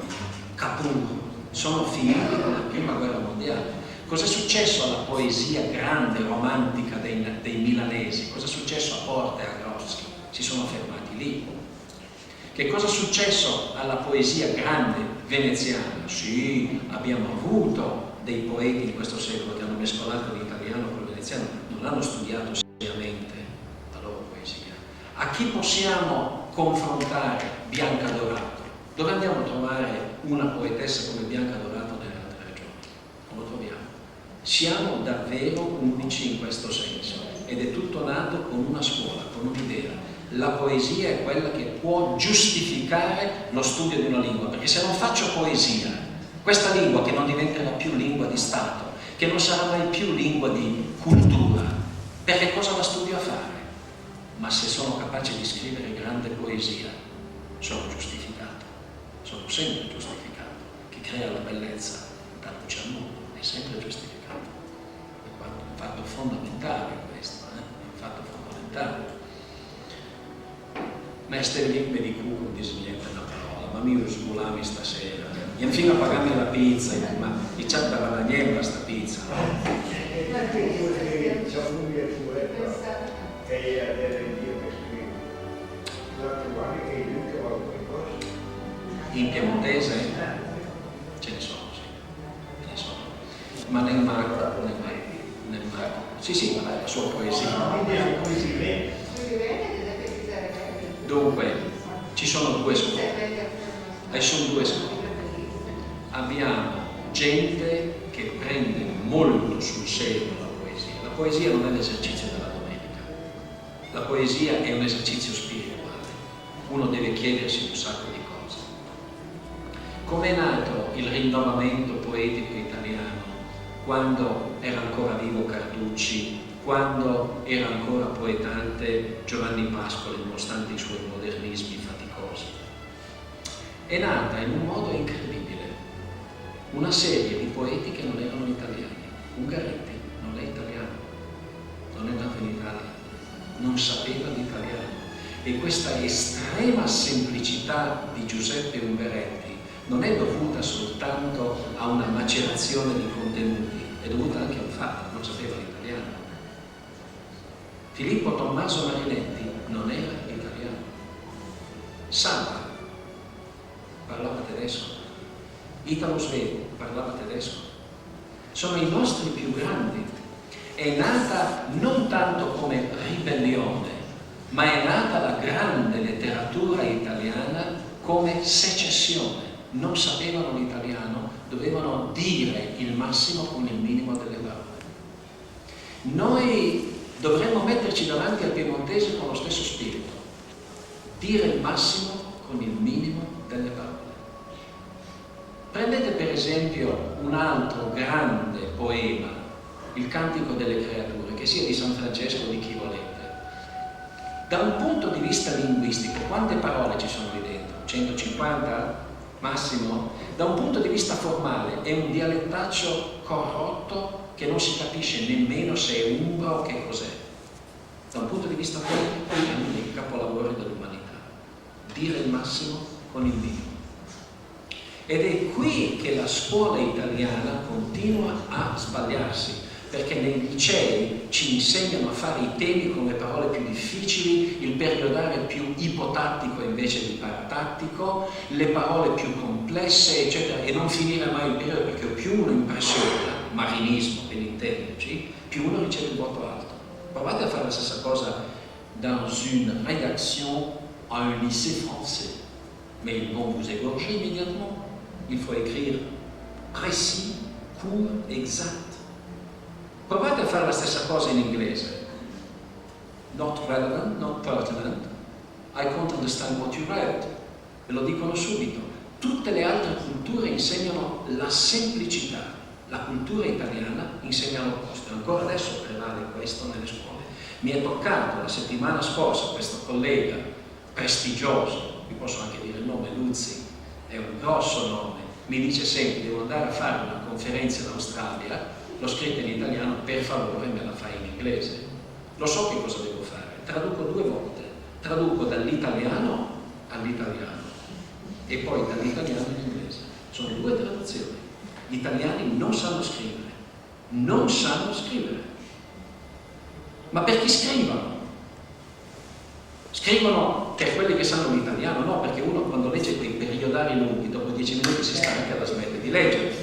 Speaker 2: Capurro, sono finiti con la Prima Guerra Mondiale. Cosa è successo alla poesia grande, romantica dei milanesi? Cosa è successo a Porta e a Grossi? Si sono fermati lì. Che cosa è successo alla poesia grande veneziana? Sì, abbiamo avuto dei poeti di questo secolo che hanno mescolato l'italiano con il veneziano, non hanno studiato seriamente la loro poesia. A chi possiamo confrontare Bianca Dorato? Dove andiamo a trovare una poetessa come Bianca Dorato nelle altre regioni? Non lo troviamo. Siamo davvero unici in questo senso ed è tutto nato con una scuola, con un'idea. La poesia è quella che può giustificare lo studio di una lingua, perché se non faccio poesia, questa lingua che non diventerà più lingua di Stato, che non sarà mai più lingua di cultura, perché cosa la studio a fare? Ma se sono capace di scrivere grande poesia, sono giustificato, sono sempre giustificato. Chi crea la bellezza dà luce al mondo, è sempre giustificato. È un fatto fondamentale questo, è un fatto fondamentale. Meste lì di culo disviene una parola, ma mi sgulami stasera. E infine a pagarmi la pizza, ma i c'è da guadagnare sta pizza. In piemontese? Ce ne sono, sì. Ce ne sono. Ma nel Marco. Sì, ma la sua poesia. Dunque, ci sono due scuole. Abbiamo gente che prende molto sul serio la poesia. La poesia non è l'esercizio della domenica. La poesia è un esercizio spirituale. Uno deve chiedersi un sacco di cose. Com'è nato il rinnovamento poetico italiano quando era ancora vivo Carducci, quando era ancora poetante Giovanni Pascoli, nonostante i suoi modernismi faticosi? È nata in un modo incredibile. Una serie di poeti che non erano italiani. Ungaretti non è italiano, non è nato in Italia, non sapeva l'italiano. E questa estrema semplicità di Giuseppe Ungaretti non è dovuta soltanto a una macerazione di contenuti, è dovuta anche al fatto che non sapeva l'italiano. Filippo Tommaso Marinetti non era italiano. Samba parlava tedesco. Italo Svevo parlava tedesco. Sono i nostri più grandi. È nata non tanto come ribellione, ma è nata la grande letteratura italiana come secessione. Non sapevano l'italiano, dovevano dire il massimo con il minimo delle parole. Noi dovremmo metterci davanti al piemontese con lo stesso spirito, dire il massimo con il minimo delle parole. Prendete per esempio un altro grande poema, il Cantico delle Creature, che sia di San Francesco o di chi volete. Da un punto di vista linguistico, quante parole ci sono lì dentro? 150? Massimo? Da un punto di vista formale è un dialettaccio corrotto che non si capisce nemmeno se è umbra o che cos'è. Da un punto di vista politico è uno dei capolavori dell'umanità. Dire il massimo con il minimo. Ed è qui che la scuola italiana continua a sbagliarsi, perché nei licei ci insegnano a fare i temi con le parole più difficili, il periodare più ipotattico invece di paratattico, le parole più complesse, eccetera, e non finire mai il periodo, perché più uno impressiona, marinismo per intenderci, più uno riceve il voto alto. Provate a fare la stessa cosa dans une rédaction à un lycée français.
Speaker 3: mais ils vont vous égorger immédiatement. Il faut écrire précis, court, exact. Provate a fare la stessa cosa in inglese. Not relevant, not pertinent. I can't understand what you wrote. Ve lo dicono subito. Tutte le altre culture insegnano la semplicità. La cultura italiana insegna l'opposto. Ancora adesso prevale questo nelle scuole. Mi è toccato la settimana scorsa questo collega prestigioso, vi posso anche dire il nome, Luzzi, è un grosso nome, mi dice sempre: devo andare a fare una conferenza in Australia, l'ho scritta in italiano, per favore me la fai in inglese. Lo so che cosa devo fare, traduco 2 volte, traduco dall'italiano all'italiano e poi dall'italiano all'inglese. Sono 2 traduzioni. Gli italiani non sanno scrivere, non sanno scrivere. Ma perché scrivono? Scrivono per quelli che sanno l'italiano? No, perché uno quando legge quei periodari lunghi, dopo 10 minuti si stanca e smette di leggere.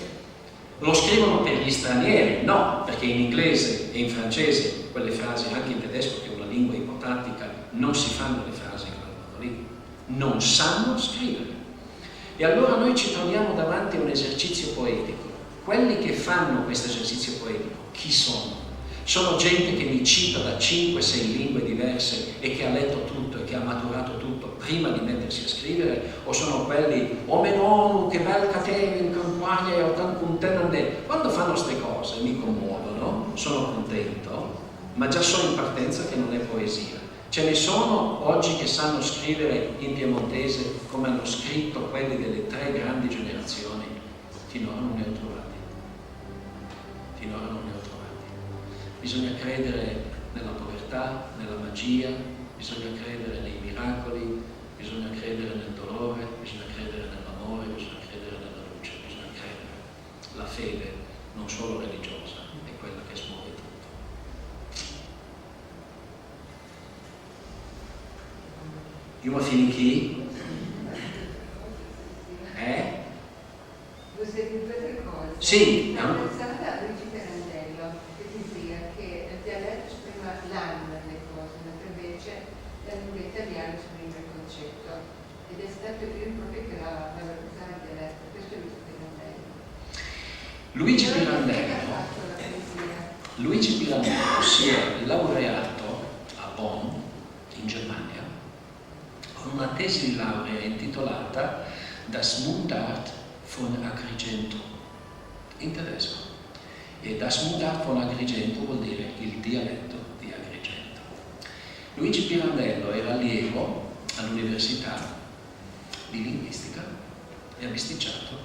Speaker 3: Lo scrivono per gli stranieri? No, perché in inglese e in francese quelle frasi, anche in tedesco che è una lingua ipotatica, non si fanno le frasi in quel modo lì. Non sanno scrivere. E allora noi ci troviamo davanti a un esercizio poetico. Quelli che fanno questo esercizio poetico, chi sono? Sono gente che mi cita da 5-6 lingue diverse e che ha letto tutto e che ha maturato tutto prima di mettersi a scrivere? O sono quelli, oh menonu, che bel catena in campagna, io tan contento. Quando fanno queste cose mi commuovono, sono contento, ma già so in partenza che non è poesia. Ce ne sono oggi che sanno scrivere in piemontese come hanno scritto quelli delle 3 grandi generazioni? Finora non ne ho trovati. Finora non ne ho trovati. Bisogna credere nella povertà, nella magia, bisogna credere nei miracoli, bisogna credere nel dolore, bisogna credere nell'amore, bisogna credere nella luce, bisogna credere. La fede, non solo religiosa, è quella che smuove tutto. Io fino qui?
Speaker 4: Vuoi sentire 2 cose?
Speaker 3: Sì.
Speaker 4: Una pensata a Luigi Pirandello, che diceva che il dialetto esprime l'anima delle cose, mentre invece la lingua italiana esprime il concetto. Ed è stato lui proprio che l'ha valorizzato il dialetto. Questo è Luigi Pirandello.
Speaker 3: Luigi Pirandello si è laureato a Bonn, in Germania, con una tesi di laurea intitolata Das Mundart von Agrigento, in tedesco. E Das Mundart von Agrigento vuol dire il dialetto di Agrigento. Luigi Pirandello era allievo all'Università di Linguistica e ha bisticciato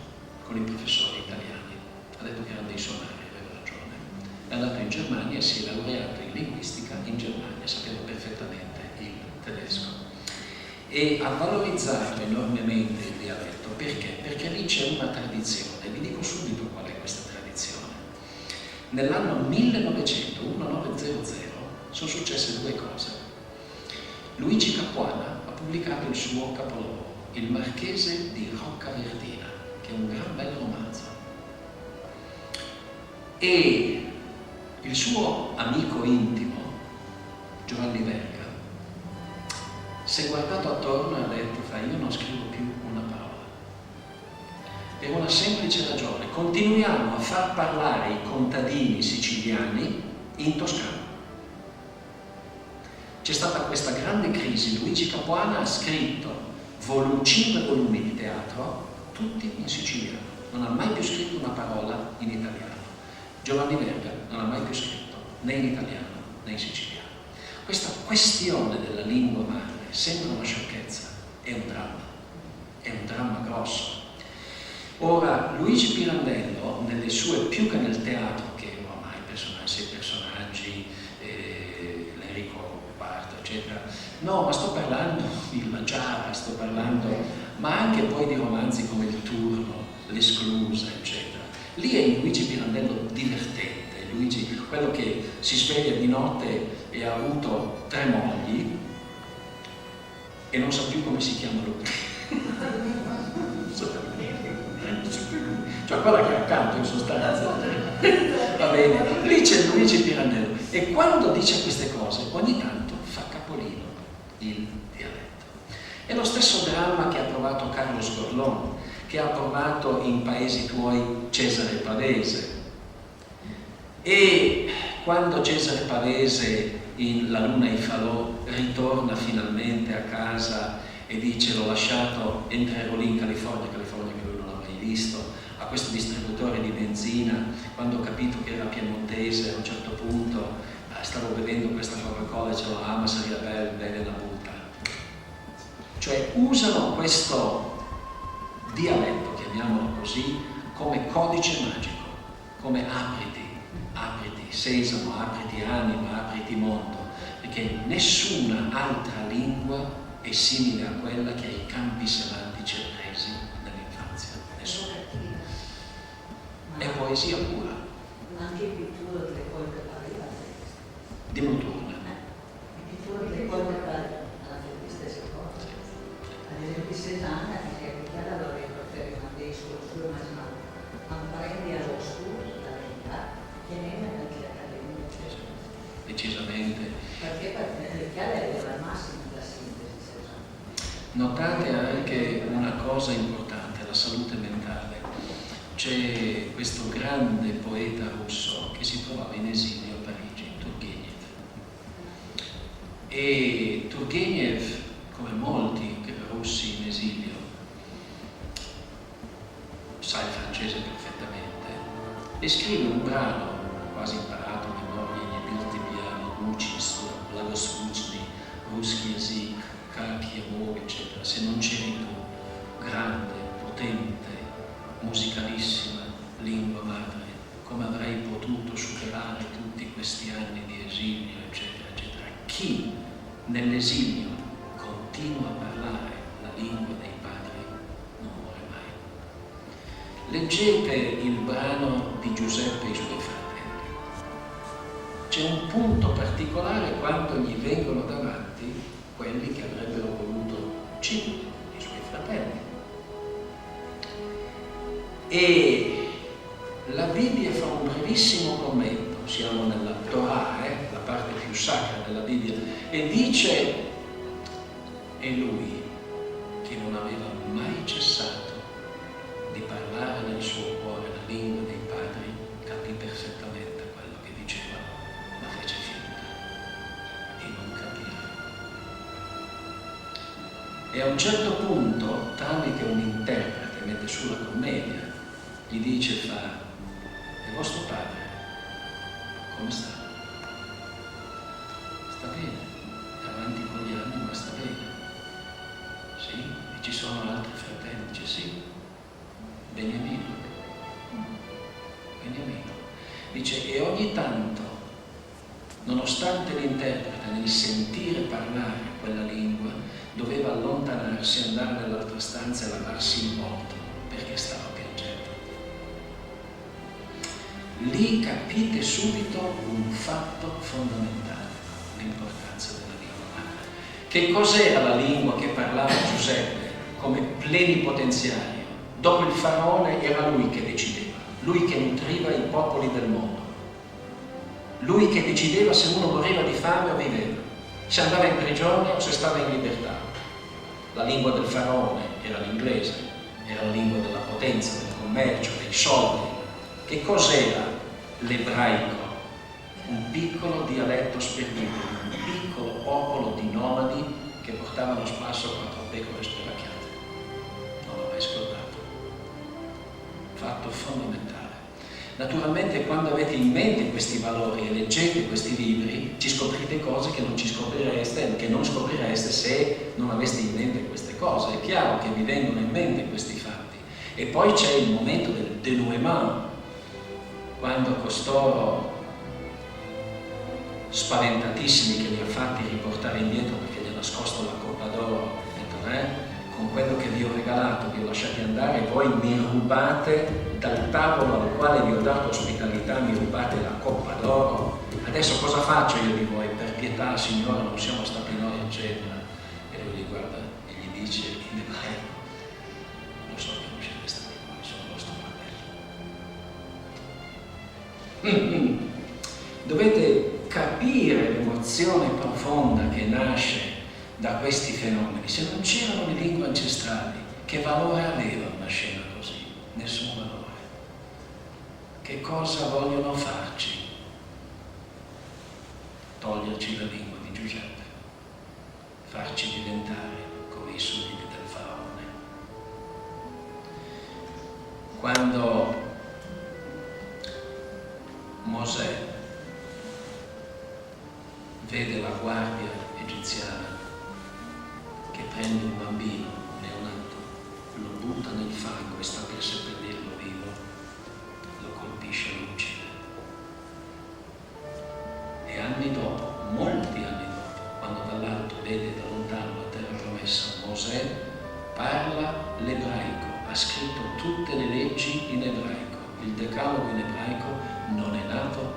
Speaker 3: con i professori italiani. Ha detto che erano dei somari, aveva ragione. È andato in Germania e si è laureato in linguistica in Germania, sapeva perfettamente il tedesco. E ha valorizzato enormemente il dialetto. Perché? Perché lì c'è una tradizione. Vi dico subito qual è questa tradizione. Nell'anno 1900 sono successe 2 cose. Luigi Capuana ha pubblicato il suo capolavoro, Il Marchese di Roccaverdina, che è un gran bel romanzo. E il suo amico intimo, Giovanni Verga, si è guardato attorno e ha detto: io non scrivo più una parola. Per una semplice ragione: continuiamo a far parlare i contadini siciliani in toscano. C'è stata questa grande crisi. Luigi Capuana ha scritto 5 volumi di teatro, tutti in siciliano. Non ha mai più scritto una parola in italiano. Giovanni Verga non ha mai più scritto né in italiano né in siciliano. Questa questione della lingua madre sembra una sciocchezza, è un dramma grosso. Ora, Luigi Pirandello, nelle sue, più che nel teatro, che ormai 6 personaggi, l'Enrico Parto, eccetera, no, ma sto parlando di La Giara, sto parlando, ma anche poi di romanzi come Il Turno, L'Esclusa, eccetera. Lì è Luigi Pirandello divertente, Luigi, quello che si sveglia di notte e ha avuto 3 mogli e non sa più come si chiama lui. Cioè quella che è accanto in sostanza. Va bene, lì c'è Luigi Pirandello e quando dice queste cose ogni tanto fa capolino il dialetto. È lo stesso dramma che ha provato Carlos Gorlón, che ha provato in Paesi tuoi Cesare Pavese. E quando Cesare Pavese in La luna e i falò ritorna finalmente a casa e dice: l'ho lasciato, entrerò lì in California che lui non ha mai visto, a questo distributore di benzina, quando ho capito che era piemontese, a un certo punto stavo bevendo questa Coca-Cola e dicevo: ama saria bene la butta. Cioè usano questo dialetto, chiamiamolo così, come codice magico, come apriti, sesamo, apriti anima, apriti mondo, perché nessuna altra lingua è simile a quella che ha i campi semantici appresi nell'infanzia. Nessuna. È poesia pura.
Speaker 5: Anche pittura delle cose pareva
Speaker 3: Di Moturna.
Speaker 5: pittura delle cose pareva le stesse cose. Ad esempio Cézanne, che è chiara lo riferimento dei suoi ma prendi allo studio la verità che ne è anche l'Accademia.
Speaker 3: Decisamente.
Speaker 5: Perché le chiare è la massima della sintesi Cézanne.
Speaker 3: Notate anche una cosa importante, la salute mentale. C'è questo grande poeta russo che si trovava in esilio a Parigi, Turgenev. E Turgenev, come molti russi in esilio, sa il francese perfettamente, e scrive un brano quasi imparato a memoria: «Не бил тебя, могущество, благословный, русский язык, как его», eccetera. Se non c'eri tu, grande, potente, musicalissima lingua madre, come avrei potuto superare tutti questi anni di esilio, eccetera, eccetera. Chi nell'esilio continua a parlare la lingua dei padri non muore mai. Leggete il brano di Giuseppe e i suoi fratelli. C'è un punto particolare quando gli vengono davanti quelli che avrebbero voluto uccidere i suoi fratelli. E la Bibbia fa un brevissimo commento, siamo nella Torah, la parte più sacra della Bibbia, e dice: e lui, che non aveva mai cessato di parlare nel suo cuore la lingua dei padri, capì perfettamente quello che diceva, ma fece finta di non capire. E a un certo punto, tramite un interprete, mette su la commedia, gli dice: e vostro padre come sta? Sta bene, è avanti con gli anni, ma sta bene. Sì? E ci sono altri fratelli? Dice: sì. Beniamino. Dice: e ogni tanto, nonostante l'interprete nel sentire parlare quella lingua doveva allontanarsi, andare nell'altra stanza e lavarsi il volto perché stava piangendo. Lì capite subito un fatto fondamentale, l'importanza della lingua madre. Che cos'era la lingua che parlava Giuseppe come plenipotenziario? Dopo il faraone era lui che decideva, lui che nutriva i popoli del mondo, lui che decideva se uno moriva di fame o viveva, se andava in prigione o se stava in libertà. La lingua del faraone era l'inglese, era la lingua della potenza, del commercio, dei soldi. Che cos'era l'ebraico? Un piccolo dialetto sperduto, un piccolo popolo di nomadi che portavano a spasso 4 pecore spelacchiate. Non l'ho mai scordato. Fatto fondamentale. Naturalmente, quando avete in mente questi valori e leggete questi libri, ci scoprite cose che non ci scoprireste, che non scoprireste se non aveste in mente queste cose. È chiaro che vi vengono in mente questi fatti. E poi c'è il momento del denouement, quando costoro, spaventatissimi che li ha fatti riportare indietro perché gli ha nascosto la coppa d'oro, con quello che vi ho regalato vi ho lasciati andare, voi mi rubate dal tavolo al quale vi ho dato ospitalità, mi rubate la coppa d'oro, adesso cosa faccio io di voi? Per pietà, Signore, non siamo stati noi, eccetera. E lui li guarda e gli dice in ebraico: lo so che non siete stati voi, sono vostro fratello. Dovete capire l'emozione profonda che nasce da questi fenomeni, se non c'erano le lingue ancestrali, che valore aveva una scena così? Nessun valore. Che cosa vogliono farci? Toglierci la lingua di Giuseppe, farci diventare come i sudditi del faraone. Quando Mosè vede la guardia egiziana che prende un bambino, un neonato, lo butta nel fango e sta per seppellirlo vivo, lo colpisce e lo uccide. E anni dopo, molti anni dopo, quando dall'alto vede da lontano la terra promessa, Mosè parla l'ebraico, ha scritto tutte le leggi in ebraico. Il decalogo in ebraico non è nato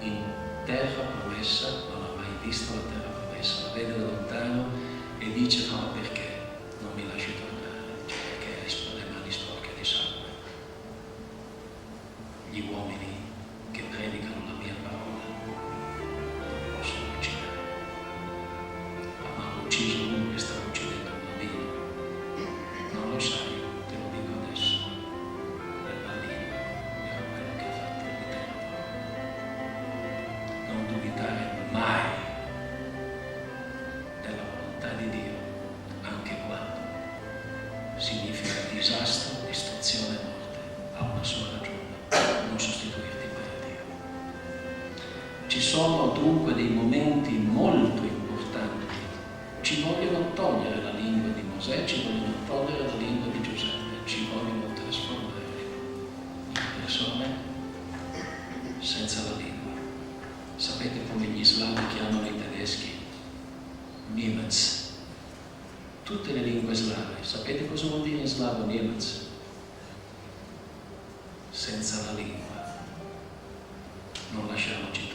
Speaker 3: in terra promessa, non ha mai visto la terra promessa, la vede da lontano e dice: no, perché non mi lasci tornare? Perché ho le mani sporche di sangue. Gli uomini che predicano la mia parola non possono uccidere. Ma hanno ucciso uno che stava uccidendo un bambino. Non lo sai, te lo dico adesso. Il bambino era quello che ha fatto il miracolo. Non dubitare mai della volontà di Dio, anche quando significa disastro, distruzione e morte. Ha una sola ragione: non sostituirti mai a Dio. Ci sono dunque dei momenti molto importanti. Ci vogliono togliere la lingua di Mosè, ci vogliono togliere la lingua di Giuseppe, ci vogliono trasformare in persone senza la lingua. Sapete come gli slavi chiamano i tedeschi? Niemec. Tutte le lingue slave, sapete cosa vuol dire in slavo Niemec? Senza la lingua non lasciamoci